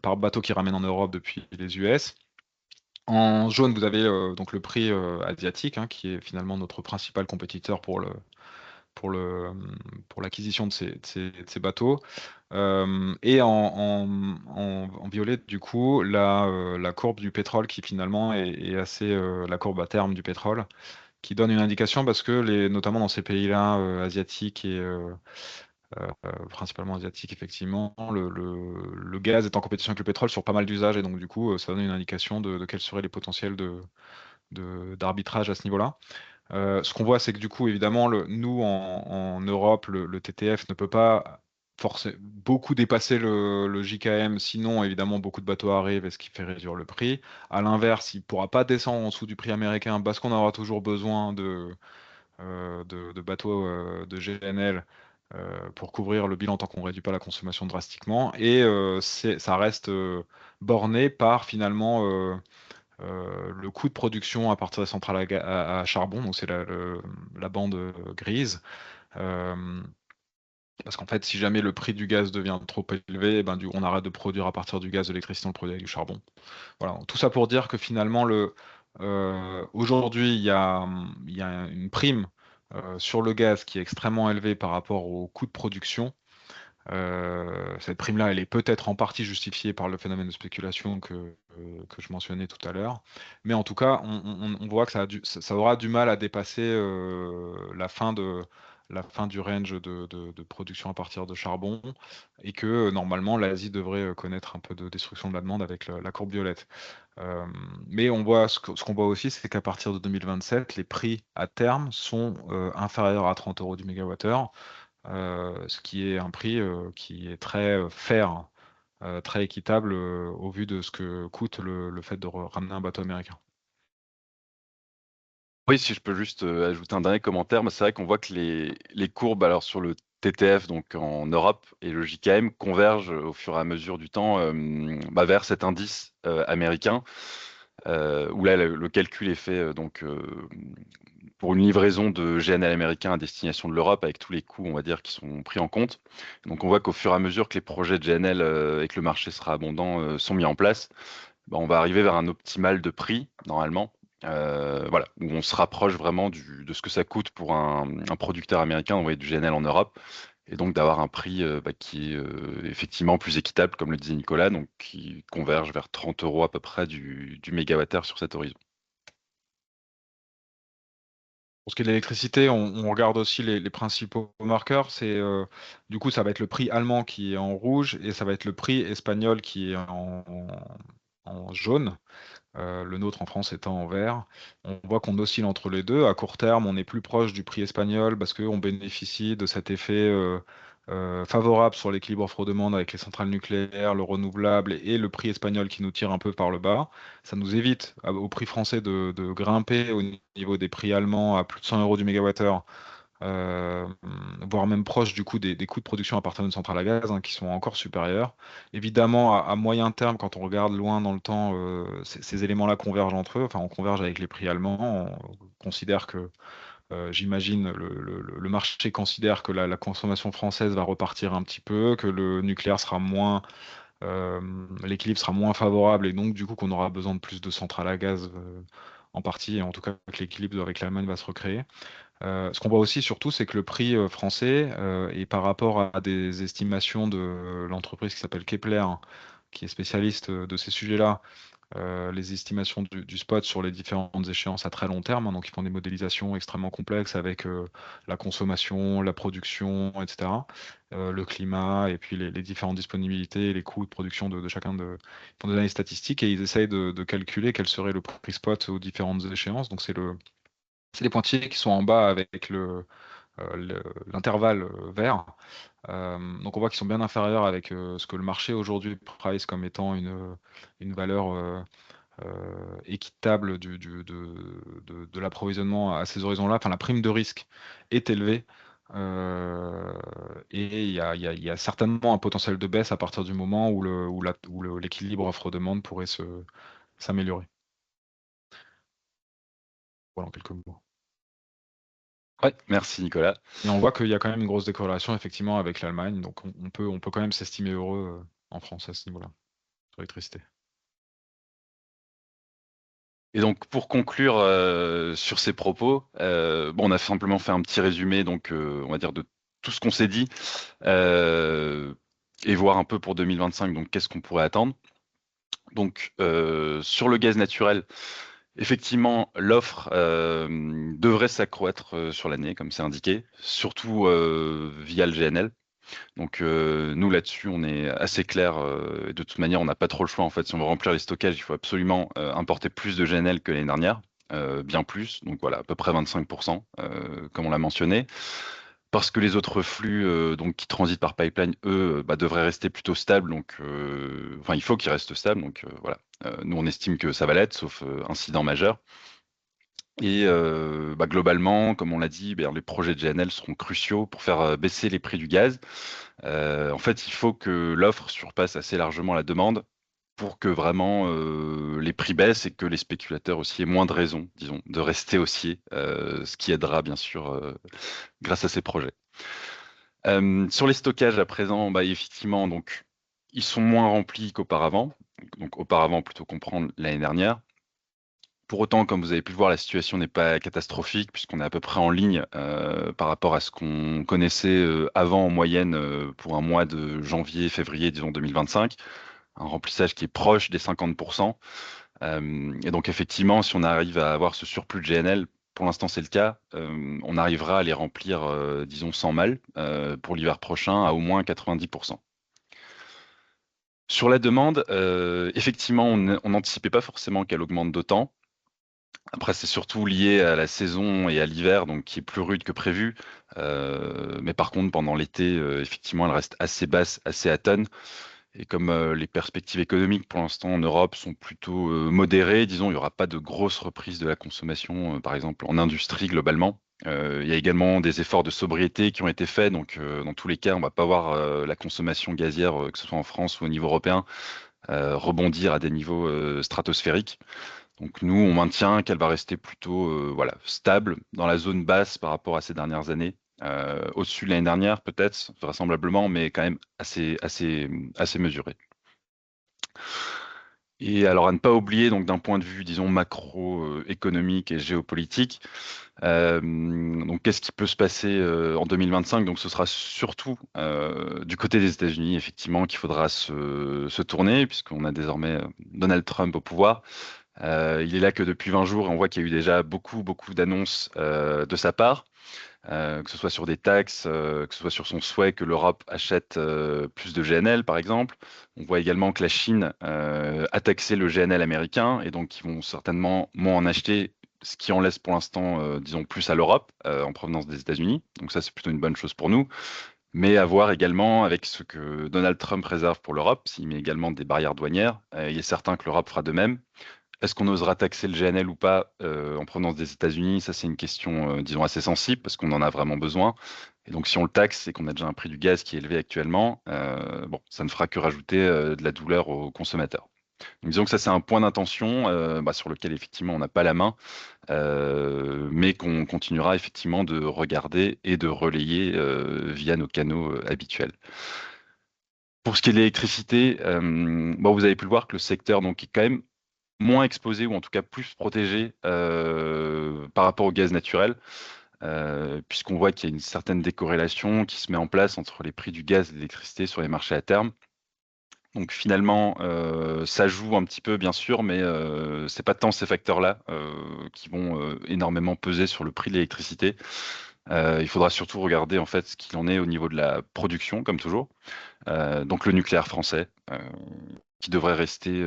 Speaker 1: par bateau qui ramène en Europe depuis les US. En jaune, vous avez donc le prix asiatique, hein, qui est finalement notre principal compétiteur pour le, pour l'acquisition de ces bateaux. Et en violet, du coup, la courbe du pétrole qui finalement est assez la courbe à terme du pétrole, qui donne une indication parce que notamment dans ces pays-là asiatiques et principalement asiatiques, effectivement, le gaz est en compétition avec le pétrole sur pas mal d'usages et donc du coup, ça donne une indication de quels seraient les potentiels d'arbitrage à ce niveau-là. Ce qu'on voit, c'est que du coup, évidemment, nous, en Europe, le TTF ne peut pas beaucoup dépasser le JKM, sinon, évidemment, beaucoup de bateaux arrivent et ce qui fait réduire le prix. À l'inverse, il ne pourra pas descendre en dessous du prix américain parce qu'on aura toujours besoin de bateaux de GNL pour couvrir le bilan tant qu'on ne réduit pas la consommation drastiquement. Et ça reste borné par finalement le coût de production à partir des centrales à charbon, donc c'est la bande grise. Euh, Parce qu'en fait, si jamais le prix du gaz devient trop élevé, ben, on arrête de produire à partir du gaz de l'électricité, on le produit avec du charbon. Voilà, tout ça pour dire que finalement, aujourd'hui, il y a une prime sur le gaz qui est extrêmement élevée par rapport au coût de production. Cette prime-là, elle est peut-être en partie justifiée par le phénomène de spéculation que je mentionnais tout à l'heure. Mais en tout cas, on voit que ça aura du mal à dépasser la fin du range de production à partir de charbon et que normalement, l'Asie devrait connaître un peu de destruction de la demande avec la courbe violette. Euh, mais on voit ce qu'on voit aussi, c'est qu'à partir de 2027, les prix à terme sont inférieurs à 30 euros du mégawattheure, ce qui est un prix qui est très fair, très équitable au vu de ce que coûte le fait de ramener un bateau américain.
Speaker 2: Oui, si je peux juste ajouter un dernier commentaire, c'est vrai qu'on voit que les courbes, alors sur le TTF, donc en Europe, et le JKM convergent au fur et à mesure du temps vers cet indice américain, où là le calcul est fait pour une livraison de GNL américain à destination de l'Europe, avec tous les coûts, on va dire, qui sont pris en compte. Donc on voit qu'au fur et à mesure que les projets de GNL et que le marché sera abondant sont mis en place, on va arriver vers un optimal de prix, normalement, voilà, où on se rapproche vraiment de ce que ça coûte pour un producteur américain d'envoyer du GNL en Europe, et donc d'avoir un prix qui est effectivement plus équitable, comme le disait Nicolas, donc qui converge vers 30 euros à peu près du mégawattheure sur cet horizon.
Speaker 1: Pour ce qui est de l'électricité, on regarde aussi les principaux marqueurs. Du coup, ça va être le prix allemand qui est en rouge et ça va être le prix espagnol qui est en jaune. Le nôtre en France étant en vert. On voit qu'on oscille entre les deux. À court terme, on est plus proche du prix espagnol parce qu'on bénéficie de cet effet favorable sur l'équilibre offre-demande avec les centrales nucléaires, le renouvelable et le prix espagnol qui nous tire un peu par le bas. Ça nous évite au prix français de grimper au niveau des prix allemands à plus de 100 euros du mégawattheure, euh, voire même proche du coup des coûts de production à partir d'une centrale à gaz, hein, qui sont encore supérieurs. Évidemment, à moyen terme, quand on regarde loin dans le temps, ces éléments-là convergent entre eux, enfin on converge avec les prix allemands. On considère que, j'imagine, le marché considère que la consommation française va repartir un petit peu, que le nucléaire sera moins, euh, l'équilibre sera moins favorable et donc du coup qu'on aura besoin de plus de centrales à gaz, en partie, et en tout cas que l'équilibre avec l'Allemagne va se recréer. Ce qu'on voit aussi surtout, c'est que le prix français est par rapport à des estimations de l'entreprise qui s'appelle Kepler, hein, qui est spécialiste de ces sujets-là, les estimations du spot sur les différentes échéances à très long terme, hein. Donc ils font des modélisations extrêmement complexes avec la consommation, la production, etc., le climat et puis les différentes disponibilités, les coûts de production de chacun de. Ils font des analyses statistiques et ils essayent de calculer quel serait le prix spot aux différentes échéances. Donc c'est les pointillés qui sont en bas avec l'intervalle vert. Donc on voit qu'ils sont bien inférieurs avec ce que le marché aujourd'hui price comme étant une valeur équitable de l'approvisionnement à ces horizons-là. Enfin, la prime de risque est élevée. euh, et il y a certainement un potentiel de baisse à partir du moment où l'équilibre offre-demande pourrait s'améliorer. Voilà en quelques mots.
Speaker 2: Ouais, merci Nicolas.
Speaker 1: Et on voit qu'il y a quand même une grosse décorrélation effectivement avec l'Allemagne, donc on peut quand même s'estimer heureux en France à ce niveau-là, sur l'électricité.
Speaker 2: Et donc pour conclure sur ces propos, on a simplement fait un petit résumé, donc on va dire de tout ce qu'on s'est dit, euh, et voir un peu pour 2025, donc qu'est-ce qu'on pourrait attendre. Donc sur le gaz naturel, effectivement, l'offre devrait s'accroître sur l'année, comme c'est indiqué, surtout via le GNL. Donc nous là-dessus, on est assez clair. Et de toute manière, on n'a pas trop le choix en fait. Si on veut remplir les stockages, il faut absolument importer plus de GNL que l'année dernière, bien plus. Donc voilà, à peu près 25%, comme on l'a mentionné. Parce que les autres flux donc qui transitent par pipeline, eux, devraient rester plutôt stables. Donc, enfin, il faut qu'ils restent stables. Donc voilà. Nous, on estime que ça va l'être, sauf incident majeur. Et globalement, comme on l'a dit, les projets de GNL seront cruciaux pour faire baisser les prix du gaz. En fait, il faut que l'offre surpasse assez largement la demande pour que vraiment les prix baissent et que les spéculateurs aussi aient moins de raisons, disons, de rester haussiers, ce qui aidera bien sûr grâce à ces projets. Sur les stockages à présent, effectivement, donc ils sont moins remplis qu'auparavant. Donc auparavant, plutôt comprendre l'année dernière. Pour autant, comme vous avez pu le voir, la situation n'est pas catastrophique puisqu'on est à peu près en ligne par rapport à ce qu'on connaissait avant en moyenne pour un mois de janvier, février, disons 2025, un remplissage qui est proche des 50%. Et donc effectivement, si on arrive à avoir ce surplus de GNL, pour l'instant c'est le cas, on arrivera à les remplir, disons sans mal, pour l'hiver prochain à au moins 90%. Sur la demande, effectivement, on n'anticipait pas forcément qu'elle augmente d'autant. Après, c'est surtout lié à la saison et à l'hiver, donc qui est plus rude que prévu. Mais par contre, pendant l'été, effectivement, elle reste assez basse, assez atone. Et comme les perspectives économiques pour l'instant en Europe sont plutôt modérées, disons, il n'y aura pas de grosse reprise de la consommation, par exemple en industrie globalement. Il y a également des efforts de sobriété qui ont été faits, donc dans tous les cas, on ne va pas voir la consommation gazière, que ce soit en France ou au niveau européen, rebondir à des niveaux stratosphériques. Donc nous, on maintient qu'elle va rester plutôt voilà, stable dans la zone basse par rapport à ces dernières années. Au-dessus de l'année dernière, peut-être, vraisemblablement, mais quand même assez mesuré. Et alors à ne pas oublier, donc d'un point de vue, disons, macroéconomique et géopolitique, donc qu'est-ce qui peut se passer en 2025? Donc ce sera surtout du côté des États-Unis, effectivement, qu'il faudra se tourner, puisqu'on a désormais Donald Trump au pouvoir. Il est là que depuis 20 jours et on voit qu'il y a eu déjà beaucoup d'annonces de sa part, que ce soit sur des taxes, que ce soit sur son souhait que l'Europe achète plus de GNL, par exemple. On voit également que la Chine a taxé le GNL américain et donc ils vont certainement moins en acheter, ce qui en laisse pour l'instant, disons, plus à l'Europe en provenance des États-Unis. Donc ça, c'est plutôt une bonne chose pour nous. Mais à voir également avec ce que Donald Trump réserve pour l'Europe, s'il met également des barrières douanières. Il est certain que l'Europe fera de même. Est-ce qu'on osera taxer le GNL ou pas en provenance des États-Unis? Ça, c'est une question, disons, assez sensible parce qu'on en a vraiment besoin. Et donc, si on le taxe et qu'on a déjà un prix du gaz qui est élevé actuellement, bon, ça ne fera que rajouter de la douleur aux consommateurs. Donc, disons que ça, c'est un point d'intention sur lequel, effectivement, on n'a pas la main, mais qu'on continuera, effectivement, de regarder et de relayer via nos canaux habituels. Pour ce qui est de l'électricité, bon, vous avez pu le voir que le secteur donc, est quand même moins exposé ou en tout cas plus protégé par rapport au gaz naturel, puisqu'on voit qu'il y a une certaine décorrélation qui se met en place entre les prix du gaz et de l'électricité sur les marchés à terme. Donc finalement, ça joue un petit peu bien sûr, mais c'est pas tant ces facteurs-là qui vont énormément peser sur le prix de l'électricité. Il faudra surtout regarder en fait ce qu'il en est au niveau de la production, comme toujours. Donc le nucléaire français, qui devrait rester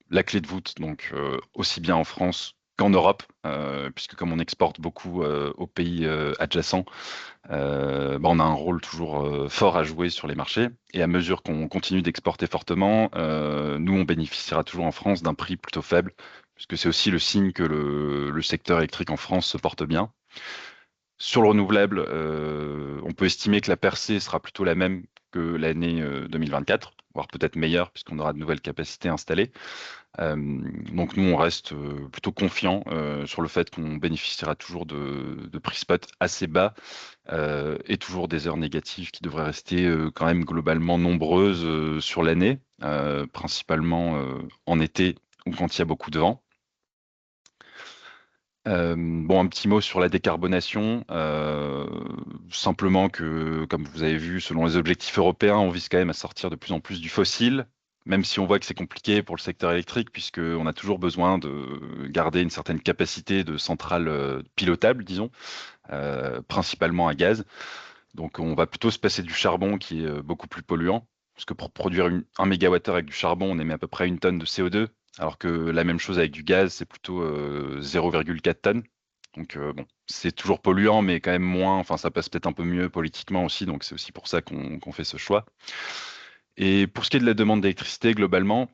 Speaker 2: la clé de voûte, donc aussi bien en France qu'en Europe, puisque comme on exporte beaucoup aux pays adjacents, on a un rôle toujours fort à jouer sur les marchés. Et à mesure qu'on continue d'exporter fortement, nous, on bénéficiera toujours en France d'un prix plutôt faible, puisque c'est aussi le signe que le secteur électrique en France se porte bien. Sur le renouvelable, on peut estimer que la percée sera plutôt la même que l'année 2024, voire peut-être meilleure, puisqu'on aura de nouvelles capacités installées. Donc nous, on reste plutôt confiant sur le fait qu'on bénéficiera toujours de prix spot assez bas et toujours des heures négatives qui devraient rester quand même globalement nombreuses sur l'année, principalement en été ou quand il y a beaucoup de vent. Bon, un petit mot sur la décarbonation. Simplement que, comme vous avez vu, selon les objectifs européens, on vise quand même à sortir de plus en plus du fossile, même si on voit que c'est compliqué pour le secteur électrique, puisqu'on a toujours besoin de garder une certaine capacité de centrale pilotable, disons, principalement à gaz. Donc on va plutôt se passer du charbon qui est beaucoup plus polluant, parce que pour produire 1 MWh avec du charbon, on émet à peu près 1 tonne de CO2, alors que la même chose avec du gaz, c'est plutôt 0,4 tonnes. Donc bon, c'est toujours polluant, mais quand même moins, enfin ça passe peut-être un peu mieux politiquement aussi, donc c'est aussi pour ça qu'on fait ce choix. Et pour ce qui est de la demande d'électricité, globalement,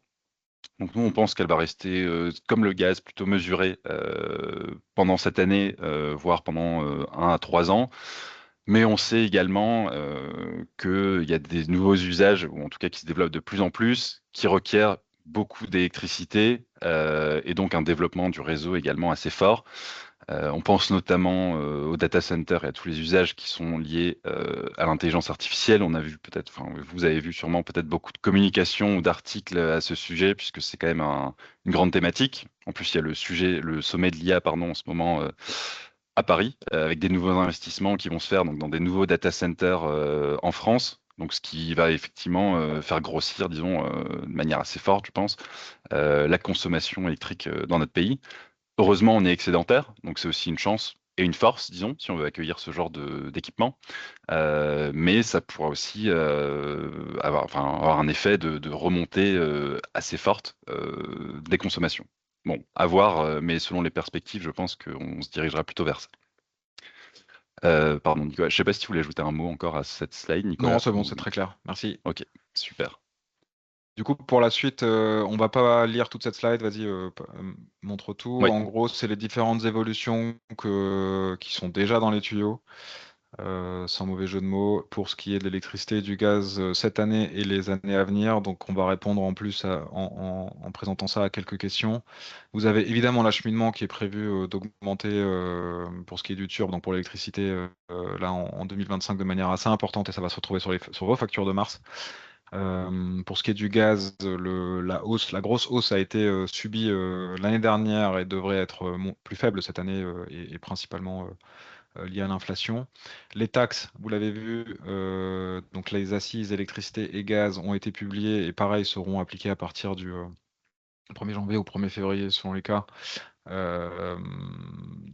Speaker 2: donc nous on pense qu'elle va rester comme le gaz, plutôt mesurée pendant cette année, voire pendant 1 à 3 ans. Mais on sait également qu'il y a des nouveaux usages, ou en tout cas qui se développent de plus en plus, qui requièrent beaucoup d'électricité et donc un développement du réseau également assez fort. On pense notamment au data center et à tous les usages qui sont liés à l'intelligence artificielle. On a vu peut-être, enfin, vous avez vu sûrement peut-être beaucoup de communications ou d'articles à ce sujet, puisque c'est quand même une grande thématique. En plus, il y a le sommet de l'IA, pardon, en ce moment à Paris, avec des nouveaux investissements qui vont se faire donc, dans des nouveaux data centers en France. Donc, ce qui va effectivement faire grossir, disons, de manière assez forte, je pense, la consommation électrique dans notre pays. Heureusement, on est excédentaire, donc c'est aussi une chance et une force, disons, si on veut accueillir ce genre d'équipement. Mais ça pourra aussi avoir un effet de remontée assez forte des consommations. Bon, à voir, mais selon les perspectives, je pense qu'on se dirigera plutôt vers ça. Pardon, Nicolas. Je ne sais pas si tu voulais ajouter un mot encore à cette slide,
Speaker 1: Non,
Speaker 2: Nicolas.
Speaker 1: c'est bon, c'est très clair. Merci.
Speaker 2: Ok, super.
Speaker 1: Du coup, pour la suite, on va pas lire toute cette slide. Vas-y, montre tout.
Speaker 2: Oui,
Speaker 1: En gros, c'est les différentes évolutions qui sont déjà dans les tuyaux, sans mauvais jeu de mots, pour ce qui est de l'électricité et du gaz cette année et les années à venir. Donc, on va répondre en plus en présentant ça à quelques questions. Vous avez évidemment l'acheminement qui est prévu d'augmenter pour ce qui est du turb, donc pour l'électricité, là en 2025 de manière assez importante, et ça va se retrouver sur vos factures de mars. Pour ce qui est du gaz, la grosse hausse a été subie l'année dernière et devrait être plus faible cette année et principalement liée à l'inflation. Les taxes, vous l'avez vu, donc les assises électricité et gaz ont été publiées et pareil seront appliquées à partir du 1er janvier au 1er février selon les cas euh,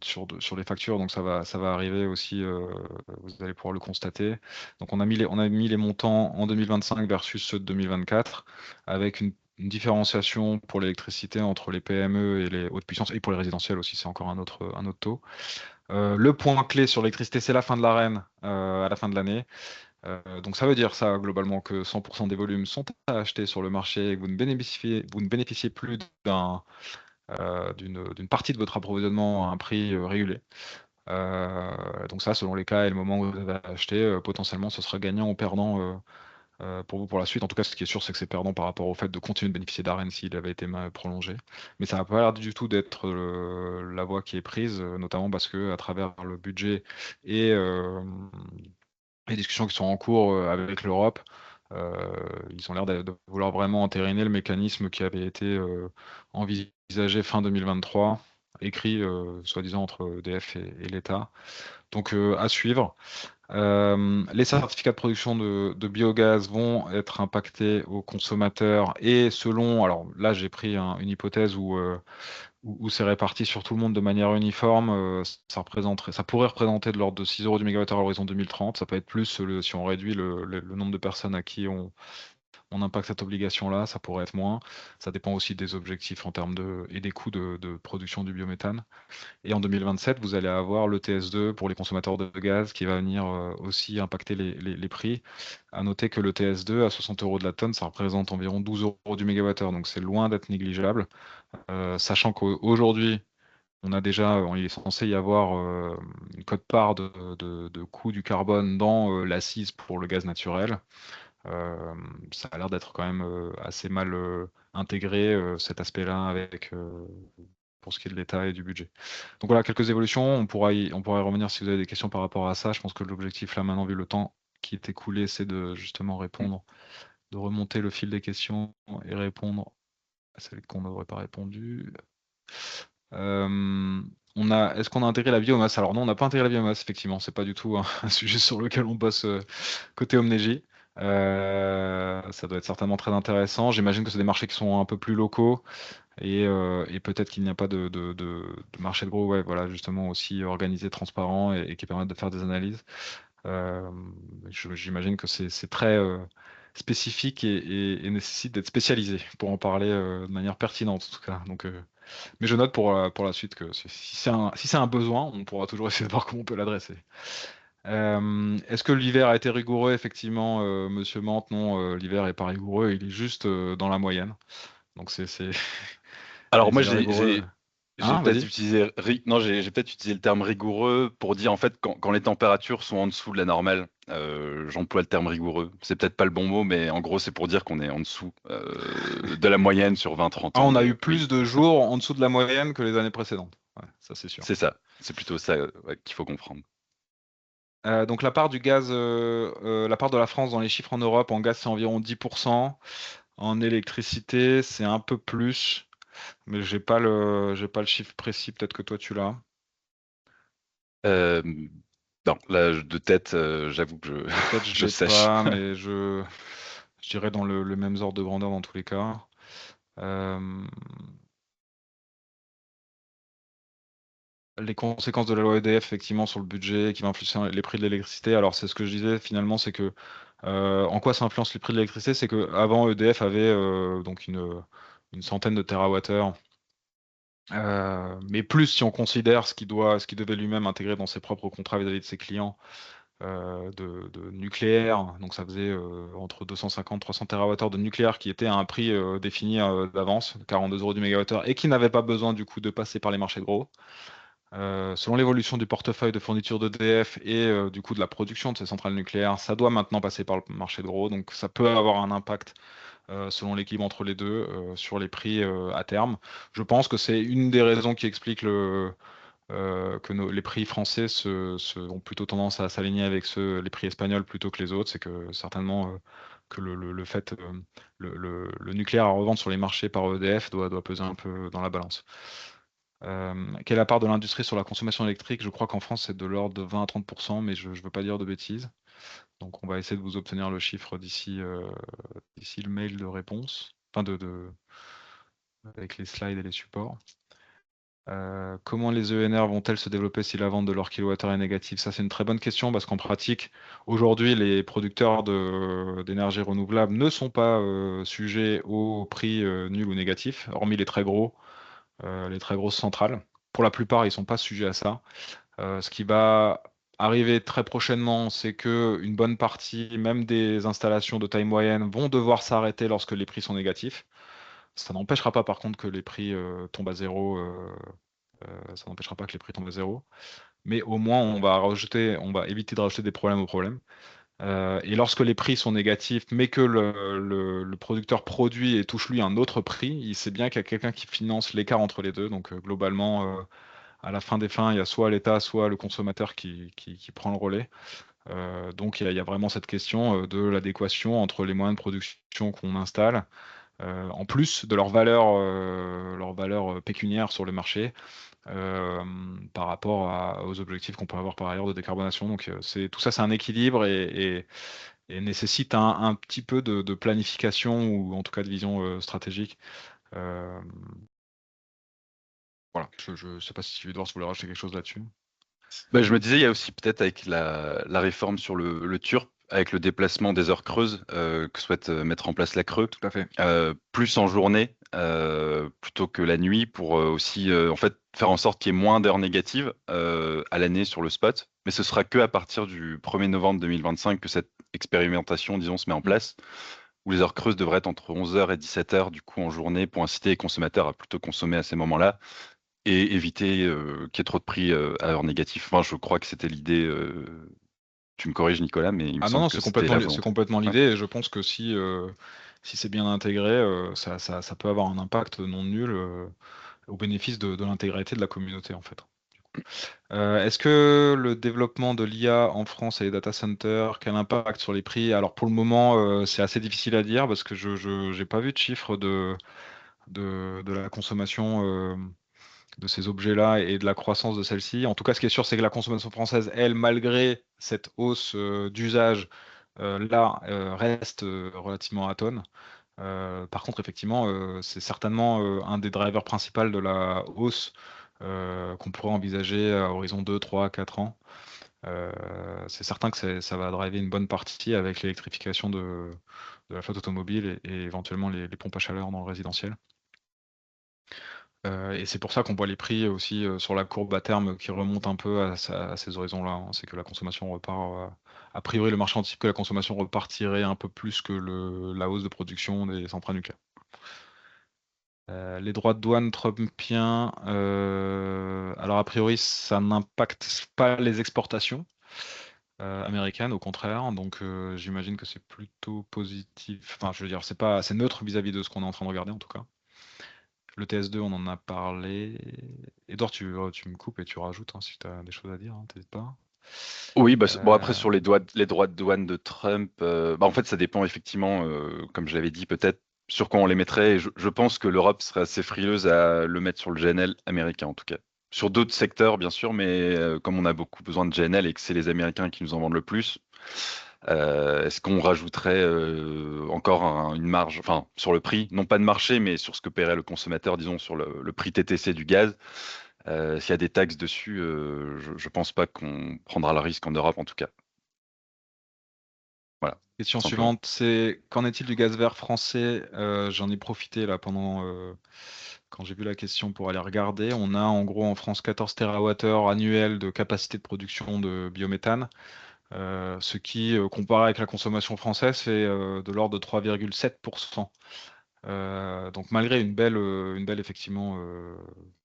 Speaker 1: sur les factures. Donc ça va arriver aussi, vous allez pouvoir le constater. Donc on a mis les montants en 2025 versus ceux de 2024 avec une différenciation pour l'électricité entre les PME et les hautes puissances et pour les résidentiels aussi, c'est encore un autre taux. Le point clé sur l'électricité, c'est la fin de l'arène à la fin de l'année. Donc ça veut dire ça globalement que 100% des volumes sont à acheter sur le marché et que vous ne bénéficiez plus d'une partie de votre approvisionnement à un prix régulé. Donc ça, selon les cas et le moment où vous avez acheté, potentiellement, ce sera gagnant ou perdant pour vous pour la suite. En tout cas, ce qui est sûr, c'est que c'est perdant par rapport au fait de continuer de bénéficier d'AREN s'il avait été prolongé. Mais ça n'a pas l'air du tout d'être la voie qui est prise, notamment parce que à travers le budget et les discussions qui sont en cours avec l'Europe, ils ont l'air de vouloir vraiment entériner le mécanisme qui avait été envisagé fin 2023, écrit soi-disant entre EDF et l'État. Donc à suivre. Les certificats de production de biogaz vont être impactés aux consommateurs et selon, alors là j'ai pris une hypothèse où c'est réparti sur tout le monde de manière uniforme, ça pourrait représenter de l'ordre de 6 euros du mégawattheure à l'horizon 2030. Ça peut être plus si on réduit le nombre de personnes à qui on impacte cette obligation-là, ça pourrait être moins. Ça dépend aussi des objectifs en termes et des coûts de production du biométhane. Et en 2027, vous allez avoir le TS2 pour les consommateurs de gaz qui va venir aussi impacter les prix. À noter que le TS2 à 60 euros de la tonne, ça représente environ 12 euros du mégawattheure, donc c'est loin d'être négligeable. Sachant qu'aujourd'hui, il est censé y avoir une quote-part de coût du carbone dans l'assise pour le gaz naturel. Ça a l'air d'être quand même assez mal intégré cet aspect-là pour ce qui est de l'État et du budget. Donc voilà, quelques évolutions. On pourra y revenir si vous avez des questions par rapport à ça. Je pense que l'objectif là maintenant, vu le temps qui est écoulé, c'est de justement répondre, de remonter le fil des questions et répondre à celles qu'on n'aurait pas répondu. Est-ce qu'on a intégré la biomasse? Alors non, on n'a pas intégré la biomasse, effectivement. C'est pas du tout un sujet sur lequel on bosse côté Omnegy. Ça doit être certainement très intéressant. J'imagine que c'est des marchés qui sont un peu plus locaux et peut-être qu'il n'y a pas de marché de gros, ouais, voilà, justement aussi organisé, transparent et qui permettent de faire des analyses. Euh, J'imagine que c'est très spécifique et nécessite d'être spécialisé pour en parler de manière pertinente, en tout cas. Donc, mais je note pour la suite que si c'est un besoin, on pourra toujours essayer de voir comment on peut l'adresser. Est-ce que l'hiver a été rigoureux? Effectivement, Monsieur Mante, non, l'hiver est pas rigoureux, il est juste dans la moyenne. Donc c'est
Speaker 2: Alors
Speaker 1: les
Speaker 2: moi,
Speaker 1: hivers rigoureux.
Speaker 2: j'ai
Speaker 1: Hein,
Speaker 2: peut-être
Speaker 1: vas-y.
Speaker 2: utilisé, non, j'ai peut-être utilisé le terme rigoureux pour dire en fait quand les températures sont en dessous de la normale, j'emploie le terme rigoureux. C'est peut-être pas le bon mot, mais en gros c'est pour dire qu'on est en dessous de la moyenne sur 20-30
Speaker 1: Ah,
Speaker 2: ans
Speaker 1: on a eu
Speaker 2: oui.
Speaker 1: plus de jours en dessous de la moyenne que les années précédentes. Ouais, ça c'est sûr.
Speaker 2: C'est ça, c'est plutôt ça ouais, qu'il faut comprendre.
Speaker 1: Donc la part du gaz, la part de la France dans les chiffres en Europe, en gaz c'est environ 10%. En électricité c'est un peu plus, mais j'ai pas le chiffre précis, peut-être que toi tu l'as.
Speaker 2: Euh, non, là, de tête, j'avoue que je,
Speaker 1: De tête je
Speaker 2: je
Speaker 1: l'ai
Speaker 2: sèche.
Speaker 1: pas, mais je dirais dans le même ordre de grandeur dans tous les cas. Euh, Les conséquences de la loi EDF, effectivement, sur le budget qui va influencer les prix de l'électricité. Alors, c'est ce que je disais finalement, c'est que en quoi ça influence les prix de l'électricité, c'est que avant EDF avait donc une centaine de térawattheures, mais plus si on considère ce qu'il devait lui-même intégrer dans ses propres contrats vis-à-vis de ses clients de nucléaire. Donc, ça faisait entre 250 et 300 térawattheures de nucléaire qui était à un prix défini d'avance, 42 euros du mégawattheure, et qui n'avait pas besoin du coup de passer par les marchés de gros. Selon l'évolution du portefeuille de fourniture d'EDF et du coup de la production de ces centrales nucléaires, ça doit maintenant passer par le marché de gros. Donc ça peut avoir un impact selon l'équilibre entre les deux sur les prix à terme. Je pense que c'est une des raisons qui explique que les prix français ont plutôt tendance à s'aligner avec les prix espagnols plutôt que les autres. C'est que certainement que le fait, le nucléaire à revendre sur les marchés par EDF doit peser un peu dans la balance. Quelle est la part de l'industrie sur la consommation électrique? Je crois qu'en France, c'est de l'ordre de 20 à 30%, mais je ne veux pas dire de bêtises. Donc, on va essayer de vous obtenir le chiffre d'ici le mail de réponse, enfin avec les slides et les supports. Comment les ENR vont-elles se développer si la vente de leur kilowattheure est négative? Ça, c'est une très bonne question parce qu'en pratique, aujourd'hui, les producteurs d'énergie renouvelable ne sont pas sujets au prix nul ou négatif, hormis les très grosses centrales. Pour la plupart, ils sont pas sujets à ça. Ce qui va arriver très prochainement, c'est que une bonne partie, même des installations de taille moyenne, vont devoir s'arrêter lorsque les prix sont négatifs. Ça n'empêchera pas, par contre, que les prix tombent à zéro. Ça n'empêchera pas que les prix tombent à zéro. Mais au moins, on va éviter de rajouter des problèmes aux problèmes. Et lorsque les prix sont négatifs, mais que le producteur produit et touche lui un autre prix, il sait bien qu'il y a quelqu'un qui finance l'écart entre les deux. Donc globalement, à la fin des fins, il y a soit l'État, soit le consommateur qui prend le relais. Donc il y a vraiment cette question de l'adéquation entre les moyens de production qu'on installe, en plus de leur valeur pécuniaire sur le marché, euh, par rapport aux objectifs qu'on peut avoir par ailleurs de décarbonation. Donc tout ça, c'est un équilibre et nécessite un petit peu de planification ou en tout cas de vision stratégique. Euh, voilà, je ne sais pas si Edouard voulait rajouter quelque chose là-dessus.
Speaker 2: Bah, je me disais, il y a aussi peut-être avec la réforme sur le TURP, avec le déplacement des heures creuses que souhaite mettre en place la Creux,
Speaker 1: Tout à fait.
Speaker 2: plus en journée plutôt que la nuit pour aussi en fait faire en sorte qu'il y ait moins d'heures négatives à l'année sur le spot. Mais ce sera que à partir du 1er novembre 2025 que cette expérimentation, disons, se met en
Speaker 1: Mm.
Speaker 2: place, où les heures creuses devraient être entre 11 heures et 17 heures du coup en journée pour inciter les consommateurs à plutôt consommer à ces moments-là et éviter qu'il y ait trop de prix à heure négative. Enfin, je crois que c'était l'idée. Tu me corriges, Nicolas, mais il me
Speaker 1: Ah non,
Speaker 2: semble
Speaker 1: non,
Speaker 2: que c'était la
Speaker 1: c'est
Speaker 2: volonté.
Speaker 1: complètement
Speaker 2: Ouais.
Speaker 1: l'idée, et je pense que si c'est bien intégré, ça peut avoir un impact non nul au bénéfice de l'intégralité de la communauté, en fait. Est-ce que le développement de l'IA en France et les data centers, quel impact sur les prix? Alors pour le moment, c'est assez difficile à dire parce que je n'ai pas vu de chiffres de la consommation de ces objets-là et de la croissance de celle-ci. En tout cas, ce qui est sûr, c'est que la consommation française, elle, malgré cette hausse d'usage, reste relativement atone. Par contre, effectivement, c'est certainement un des drivers principaux de la hausse qu'on pourrait envisager à horizon 2, 3, 4 ans. Euh, c'est certain que ça va driver une bonne partie avec l'électrification de la flotte automobile et éventuellement les pompes à chaleur dans le résidentiel. Et c'est pour ça qu'on voit les prix aussi sur la courbe à terme qui remonte un peu à ces horizons-là, hein. C'est que la consommation repart. A priori, le marché anticipe que la consommation repartirait un peu plus que la hausse de production des centrales nucléaires. Les droits de douane trumpiens, alors a priori, ça n'impacte pas les exportations américaines, au contraire. Donc j'imagine que c'est plutôt positif. Enfin, je veux dire, c'est neutre vis-à-vis de ce qu'on est en train de regarder en tout cas. Le TS2, on en a parlé. Edouard, tu me coupes et tu rajoutes hein, si tu as des choses à dire, hein, t'hésites pas.
Speaker 2: Oui, bon, après,
Speaker 1: Euh,
Speaker 2: sur les droits de douane de Trump, en fait, ça dépend effectivement, comme je l'avais dit, peut-être sur quoi on les mettrait. Et je pense que l'Europe serait assez frileuse à le mettre sur le GNL américain, en tout cas. Sur d'autres secteurs, bien sûr, mais comme on a beaucoup besoin de GNL et que c'est les Américains qui nous en vendent le plus, est-ce qu'on rajouterait encore une marge, enfin, sur le prix, non pas de marché, mais sur ce que paierait le consommateur, disons, sur le prix TTC du gaz? S'il y a des taxes dessus, je pense pas qu'on prendra le risque en Europe, en tout cas. Voilà,
Speaker 1: Question
Speaker 2: tout simplement.
Speaker 1: suivante, c'est qu'en est-il du gaz vert français? J'en ai profité là pendant quand j'ai vu la question pour aller regarder. On a en gros en France 14 TWh annuels de capacité de production de biométhane, ce qui, comparé avec la consommation française, fait de l'ordre de 3,7%. Donc malgré une belle effectivement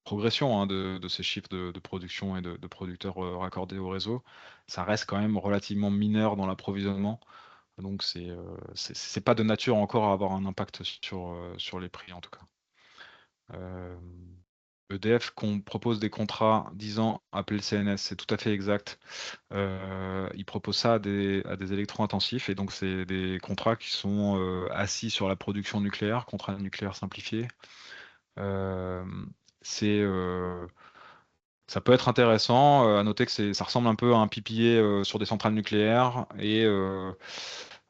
Speaker 1: progression hein, de ces chiffres de production et de producteurs raccordés au réseau, ça reste quand même relativement mineur dans l'approvisionnement. Donc c'est pas de nature encore à avoir un impact sur les prix en tout cas. Euh, EDF qu'on propose des contrats 10 ans appelés CNS, c'est tout à fait exact. Ils proposent ça à des électro-intensifs et donc c'est des contrats qui sont assis sur la production nucléaire, contrat nucléaire simplifié. Euh, c'est Ça peut être intéressant. À noter que ça ressemble un peu à un PPA sur des centrales nucléaires et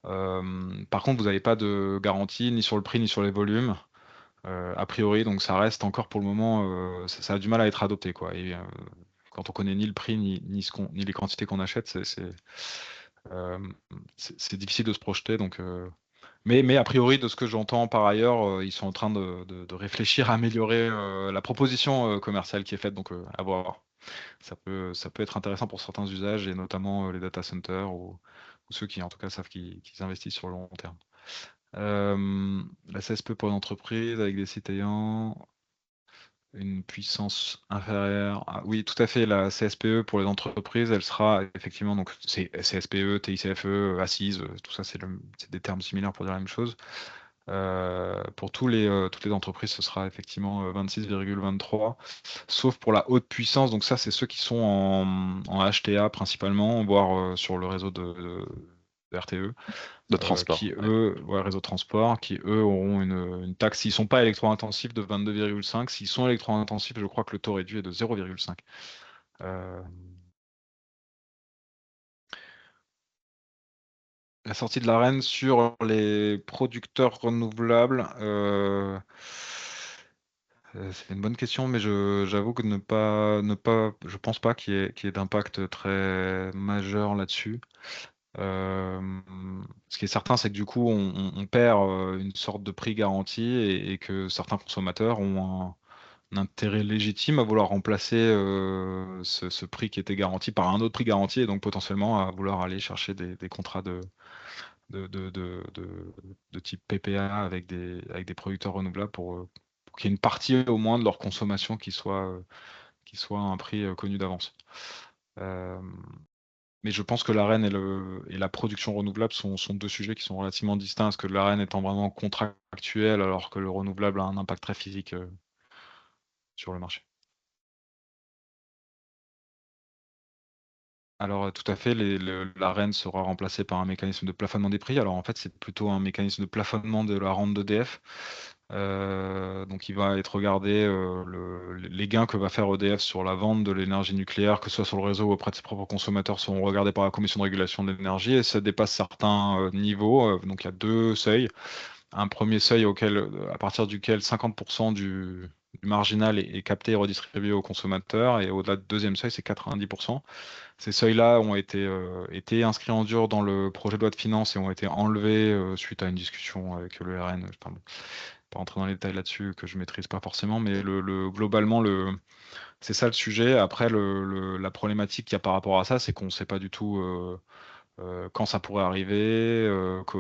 Speaker 1: par contre, vous n'avez pas de garantie ni sur le prix ni sur les volumes, a priori, donc ça reste encore pour le moment, ça a du mal à être adopté, quoi. Et quand on connaît ni le prix ni les quantités qu'on achète, euh, c'est difficile de se projeter. Donc, mais a priori, de ce que j'entends par ailleurs, ils sont en train de réfléchir à améliorer la proposition commerciale qui est faite, donc à voir. Ça peut être intéressant pour certains usages et notamment les data centers ou ceux qui en tout cas savent qu'ils investissent sur le long terme. La CSP pour une entreprise avec des sites ayant une puissance inférieure. Ah, oui, tout à fait. La CSPE pour les entreprises, elle sera effectivement donc c'est CSPE, TICFE, assise, tout ça c'est des termes similaires pour dire la même chose. Pour toutes les entreprises, ce sera effectivement 26,23, sauf pour la haute puissance. Donc ça, c'est ceux qui sont en HTA principalement, voire sur le réseau de RTE
Speaker 2: De transport.
Speaker 1: qui
Speaker 2: Ouais.
Speaker 1: eux, ouais, réseau de transport, qui eux auront une taxe, s'ils sont pas électro-intensifs, de 22,5. S'ils sont électro-intensifs, je crois que le taux réduit est de 0,5. Euh, la sortie de l'AREN sur les producteurs renouvelables, c'est une bonne question, mais j'avoue que je pense pas qu'il y ait d'impact très majeur là-dessus. Euh, Ce qui est certain, c'est que du coup, on perd une sorte de prix garanti et que certains consommateurs ont un intérêt légitime à vouloir remplacer ce prix qui était garanti par un autre prix garanti et donc potentiellement à vouloir aller chercher des contrats de, de, de, de- de type PPA avec des producteurs renouvelables pour qu'il y ait une partie au moins de leur consommation qui soit à un prix connu d'avance. Euh, mais je pense que l'arène et la production renouvelable sont deux sujets qui sont relativement distincts, parce que l'arène étant vraiment contractuelle, alors que le renouvelable a un impact très physique sur le marché. Alors tout à fait, l'arène sera remplacée par un mécanisme de plafonnement des prix. Alors en fait, c'est plutôt un mécanisme de plafonnement de la rente d'EDF. Donc il va être regardé les gains que va faire EDF sur la vente de l'énergie nucléaire, que ce soit sur le réseau ou auprès de ses propres consommateurs, seront regardés par la Commission de régulation de l'énergie et ça dépasse certains niveaux. Donc il y a deux seuils. Un premier seuil à partir duquel 50% du marginal est capté et redistribué aux consommateurs et au-delà du deuxième seuil, c'est 90%. Ces seuils-là ont été inscrits en dur dans le projet de loi de finances et ont été enlevés suite à une discussion avec le RN. Enfin, bon, pas rentrer dans les détails là-dessus que je maîtrise pas forcément, mais globalement, c'est ça le sujet. Après, la problématique qu'il y a par rapport à ça, c'est qu'on ne sait pas du tout quand ça pourrait arriver.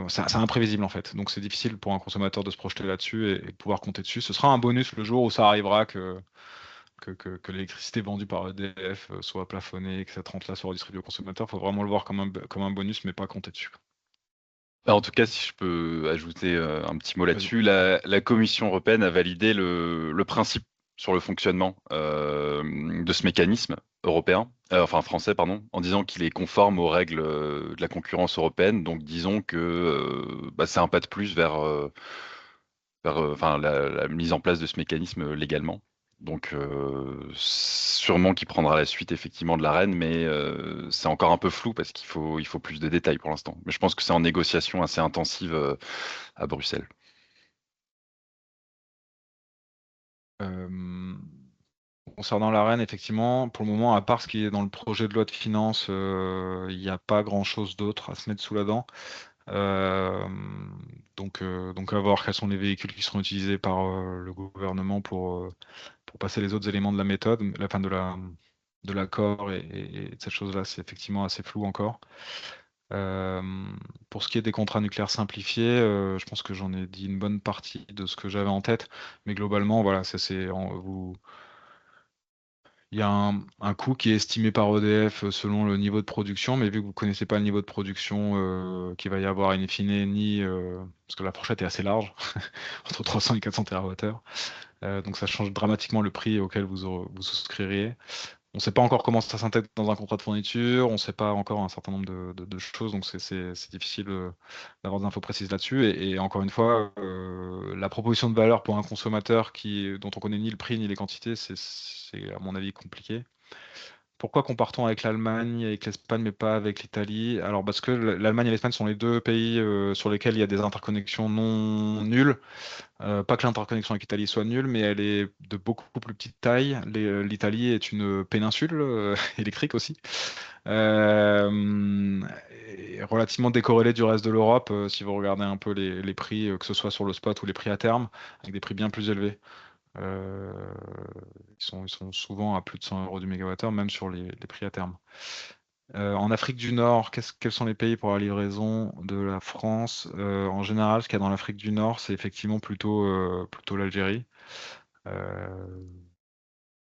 Speaker 1: C'est imprévisible en fait. Donc c'est difficile pour un consommateur de se projeter là-dessus et de pouvoir compter dessus. Ce sera un bonus le jour où ça arrivera que l'électricité vendue par EDF soit plafonnée et que cette rente-là soit redistribuée aux consommateurs. Il faut vraiment le voir comme un bonus, mais pas compter dessus.
Speaker 2: En tout cas, si je peux ajouter un petit mot
Speaker 1: Vas-y.
Speaker 2: là-dessus, la Commission européenne a validé le principe sur le fonctionnement de ce mécanisme européen, enfin français, pardon, en disant qu'il est conforme aux règles de la concurrence européenne. Donc, disons que bah, c'est un pas de plus vers enfin, la mise en place de ce mécanisme légalement. Donc, sûrement qu'il prendra la suite effectivement de la reine, mais c'est encore un peu flou parce il faut plus de détails pour l'instant. Mais je pense que c'est en négociation assez intensive à Bruxelles.
Speaker 1: Euh, Concernant l'arène, effectivement, pour le moment, à part ce qui est dans le projet de loi de finances, il n'y a pas grand-chose d'autre à se mettre sous la dent. Euh, donc à voir quels sont les véhicules qui seront utilisés par le gouvernement pour passer les autres éléments de la méthode, la fin de l'accord et de cette chose-là, c'est effectivement assez flou encore. Euh, pour ce qui est des contrats nucléaires simplifiés, je pense que j'en ai dit une bonne partie de ce que j'avais en tête, mais globalement, voilà, il y a un coût qui est estimé par EDF selon le niveau de production, mais vu que vous ne connaissez pas le niveau de production qu'il va y avoir in fine, parce que la fourchette est assez large, entre 300 et 400 TWh, donc ça change dramatiquement le prix auquel vous souscririez. On ne sait pas encore comment ça s'intègre dans un contrat de fourniture, on ne sait pas encore un certain nombre de choses, donc c'est difficile d'avoir des infos précises là-dessus. Et encore une fois, la proposition de valeur pour un consommateur dont on connaît ni le prix ni les quantités, c'est à mon avis compliqué. Pourquoi compartons avec l'Allemagne, avec l'Espagne, mais pas avec l'Italie? Alors parce que l'Allemagne et l'Espagne sont les deux pays sur lesquels il y a des interconnexions non nulles. Pas que l'interconnexion avec l'Italie soit nulle, mais elle est de beaucoup plus petite taille. L'Italie est une péninsule électrique aussi, euh, et relativement décorrélée du reste de l'Europe. Si vous regardez un peu les prix, que ce soit sur le spot ou les prix à terme, avec des prix bien plus élevés. Euh, ils sont souvent à plus de 100 euros du mégawattheure, même sur les prix à terme. En Afrique du Nord, quels sont les pays pour la livraison de la France? En général, ce qu'il y a dans l'Afrique du Nord, c'est effectivement plutôt l'Algérie. Euh,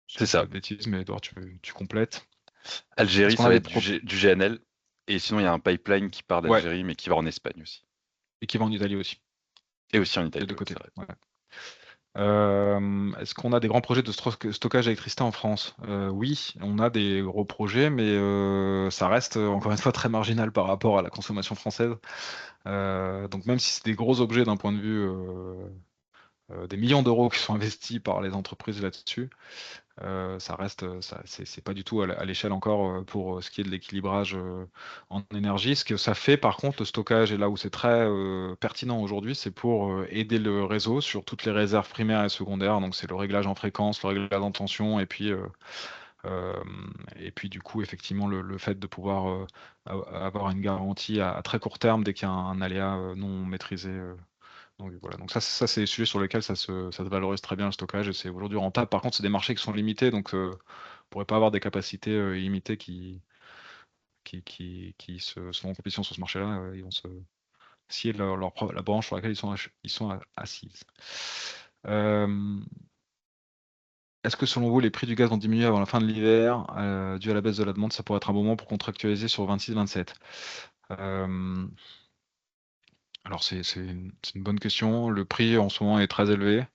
Speaker 1: si
Speaker 2: C'est
Speaker 1: je dis pas
Speaker 2: ça.
Speaker 1: de bêtises, mais Edouard, tu complètes. Est-ce
Speaker 2: Algérie,
Speaker 1: qu'on
Speaker 2: ça
Speaker 1: a
Speaker 2: va
Speaker 1: des
Speaker 2: être
Speaker 1: pro...
Speaker 2: du GNL. Et sinon, il y a un pipeline qui part
Speaker 1: Ouais,
Speaker 2: d'Algérie, mais qui va en Espagne aussi.
Speaker 1: et qui va en Italie aussi,
Speaker 2: Et aussi en
Speaker 1: des
Speaker 2: Italie,
Speaker 1: deux
Speaker 2: ouais,
Speaker 1: côtés.
Speaker 2: c'est vrai.
Speaker 1: Ouais. Est-ce qu'on a des grands projets de stockage d'électricité en France? Oui, on a des gros projets, mais ça reste encore une fois très marginal par rapport à la consommation française. Donc même si c'est des gros objets d'un point de vue des millions d'euros qui sont investis par les entreprises là-dessus, ça reste, c'est pas du tout à l'échelle encore pour ce qui est de l'équilibrage en énergie. Ce que ça fait, par contre, le stockage, et là où c'est très pertinent aujourd'hui, c'est pour aider le réseau sur toutes les réserves primaires et secondaires. Donc c'est le réglage en fréquence, le réglage en tension, euh, et puis du coup, effectivement, le fait de pouvoir avoir une garantie à très court terme dès qu'il y a un aléa non maîtrisé. Donc voilà, donc ça c'est des sujets sur lesquels ça se valorise très bien le stockage et c'est aujourd'hui rentable. Par contre, c'est des marchés qui sont limités, donc on pourrait pas avoir des capacités illimitées qui sont en compétition sur ce marché-là. Ils vont se scier la branche sur laquelle ils sont assises. Euh, Est-ce que selon vous, les prix du gaz vont diminuer avant la fin de l'hiver dû à la baisse de la demande? Ça pourrait être un moment pour contractualiser sur 26-27. Euh, alors c'est une bonne question. Le prix en ce moment est très élevé.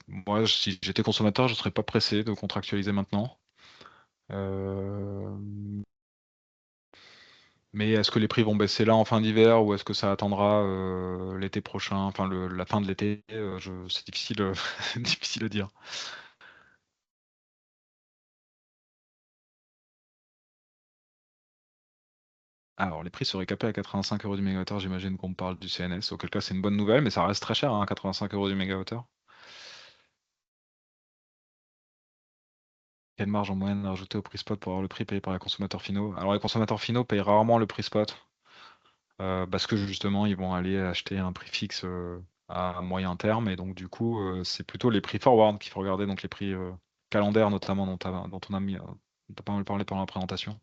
Speaker 1: Moi, si j'étais consommateur, je ne serais pas pressé de contractualiser maintenant. Euh, mais est-ce que les prix vont baisser là en fin d'hiver ou est-ce que ça attendra l'été prochain, enfin la fin de l'été? C'est difficile, difficile à dire. Alors, les prix seraient capés à 85 euros du mégawattheure, j'imagine qu'on me parle du CNS, auquel cas c'est une bonne nouvelle, mais ça reste très cher, hein, 85 euros du mégawattheure. Quelle marge en moyenne à rajouter au prix spot pour avoir le prix payé par les consommateurs finaux? Alors, les consommateurs finaux payent rarement le prix spot. Parce que justement, ils vont aller acheter un prix fixe à moyen terme, et donc du coup, c'est plutôt les prix forward qu'il faut regarder, donc les prix calendaires notamment dont on a dont on a pas mal parlé pendant la présentation.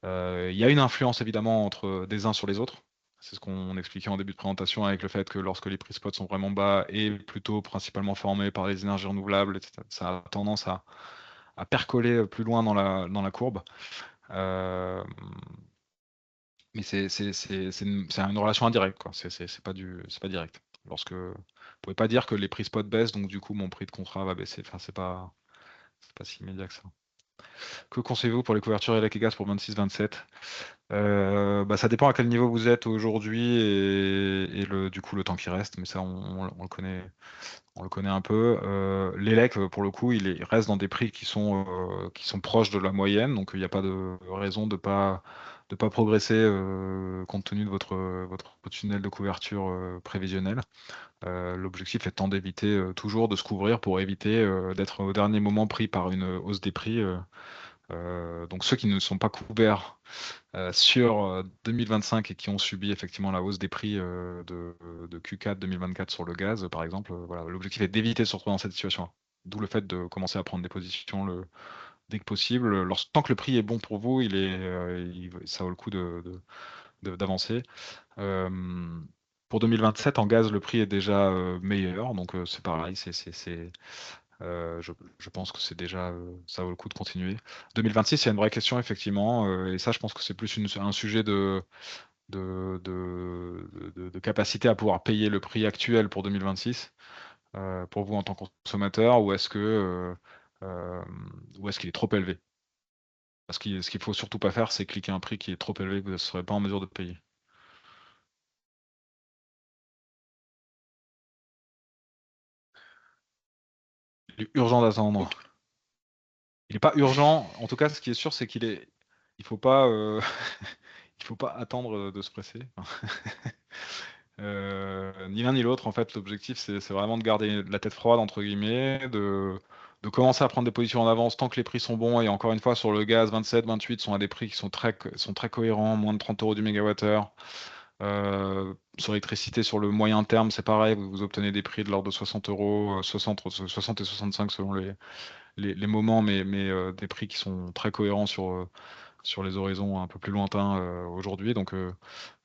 Speaker 1: Il y a une influence évidemment entre des uns sur les autres. C'est ce qu'on expliquait en début de présentation avec le fait que lorsque les prix spot sont vraiment bas et plutôt principalement formés par les énergies renouvelables, etc., ça a tendance à percoler plus loin dans la courbe. Euh, Mais c'est une relation indirecte, quoi. C'est pas direct. Vous pouvez pas dire que les prix spot baissent, donc du coup mon prix de contrat va baisser. Enfin, c'est pas si immédiat que ça. Que conseillez-vous pour les couvertures ELEC et gaz pour 26-27? Bah, ça dépend à quel niveau vous êtes aujourd'hui et du coup le temps qui reste, mais ça on le connaît un peu. L'ELEC, pour le coup, il reste dans des prix qui sont proches de la moyenne, donc il n'y a pas de raison de pas progresser compte tenu de votre tunnel de couverture prévisionnel. L'objectif étant d'éviter toujours de se couvrir pour éviter d'être au dernier moment pris par une hausse des prix. Donc ceux qui ne sont pas couverts sur 2025 et qui ont subi effectivement la hausse des prix de Q4 2024 sur le gaz, par exemple, voilà, l'objectif est d'éviter de se retrouver dans cette situation. D'où le fait de commencer à prendre des positions dès que possible. Tant que le prix est bon pour vous, ça vaut le coup d'avancer. Euh, pour 2027, en gaz, le prix est déjà meilleur, donc c'est pareil, je pense que ça vaut le coup de continuer. 2026, il y a une vraie question, effectivement, et ça, je pense que c'est plus un sujet de capacité à pouvoir payer le prix actuel pour 2026, pour vous en tant que consommateur, euh, ou est-ce qu'il est trop élevé? Ce qu'il faut surtout pas faire, c'est cliquer un prix qui est trop élevé que vous ne serez pas en mesure de payer. Il est urgent d'attendre.
Speaker 2: Ok.
Speaker 1: Il n'est pas urgent. En tout cas, ce qui est sûr, c'est il faut pas, il faut pas attendre de se presser. Ni l'un ni l'autre, en fait, l'objectif, c'est vraiment de garder la tête froide, entre guillemets, de commencer à prendre des positions en avance tant que les prix sont bons. Et encore une fois, sur le gaz, 27, 28 sont à des prix qui sont très cohérents, moins de 30 € du mégawattheure. Sur l'électricité, sur le moyen terme, c'est pareil, vous obtenez des prix de l'ordre de 60 €, 60 et 65 selon les moments, mais des prix qui sont très cohérents sur les horizons un peu plus lointains aujourd'hui. Donc,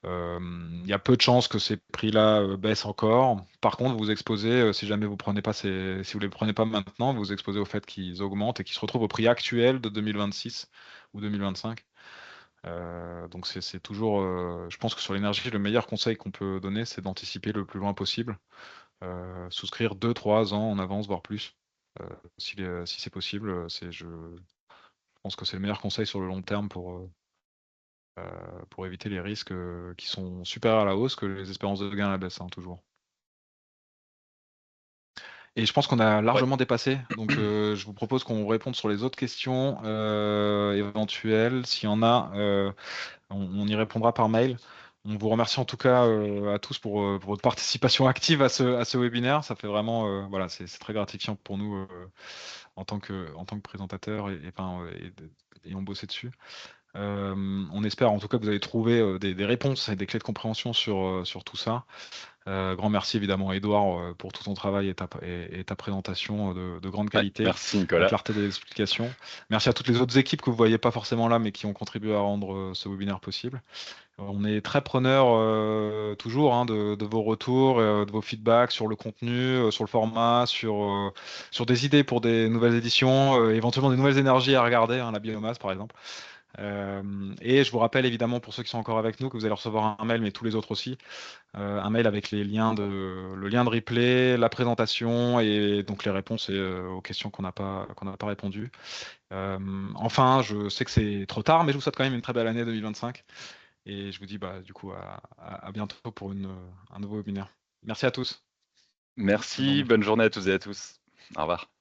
Speaker 1: il y a peu de chances que ces prix-là baissent encore. Par contre, vous exposez, si jamais si vous les prenez pas maintenant, vous vous exposez au fait qu'ils augmentent et qu'ils se retrouvent au prix actuel de 2026 ou 2025. Donc c'est toujours, je pense que sur l'énergie, le meilleur conseil qu'on peut donner, c'est d'anticiper le plus loin possible. Souscrire 2, 3 ans en avance, voire plus, si c'est possible. Je pense que c'est le meilleur conseil sur le long terme pour éviter les risques qui sont supérieurs à la hausse que les espérances de gain à la baisse, hein, toujours. Et je pense qu'on a
Speaker 2: Ouais.
Speaker 1: largement dépassé, donc je vous propose qu'on réponde sur les autres questions éventuelles. S'il y en a, on y répondra par mail. On vous remercie en tout cas à tous pour votre participation active à ce webinaire. Ça fait vraiment, voilà, c'est très gratifiant pour nous en tant que présentateur et on bossait dessus. On espère en tout cas que vous avez trouvé des réponses et des clés de compréhension sur tout ça. Grand merci évidemment à Edouard pour tout ton travail et ta présentation de grande
Speaker 2: Ouais,
Speaker 1: qualité,
Speaker 2: merci
Speaker 1: la
Speaker 2: Nicolas.
Speaker 1: clarté des explications. Merci à toutes les autres équipes que vous ne voyez pas forcément là, mais qui ont contribué à rendre ce webinaire possible. On est très preneur toujours de vos retours, de vos feedbacks sur le contenu, sur le format, sur des idées pour des nouvelles éditions, éventuellement des nouvelles énergies à regarder, hein, la biomasse par exemple. Et je vous rappelle évidemment pour ceux qui sont encore avec nous que vous allez recevoir un mail, mais tous les autres aussi, un mail avec le lien de replay, la présentation et donc les réponses aux questions qu'on n'a pas répondu. Enfin, je sais que c'est trop tard, mais je vous souhaite quand même une très belle année 2025 et je vous dis du coup à bientôt pour un nouveau webinaire. Merci à tous. Bonne
Speaker 2: Merci,
Speaker 1: journée.
Speaker 2: bonne journée à toutes et à tous. Au revoir.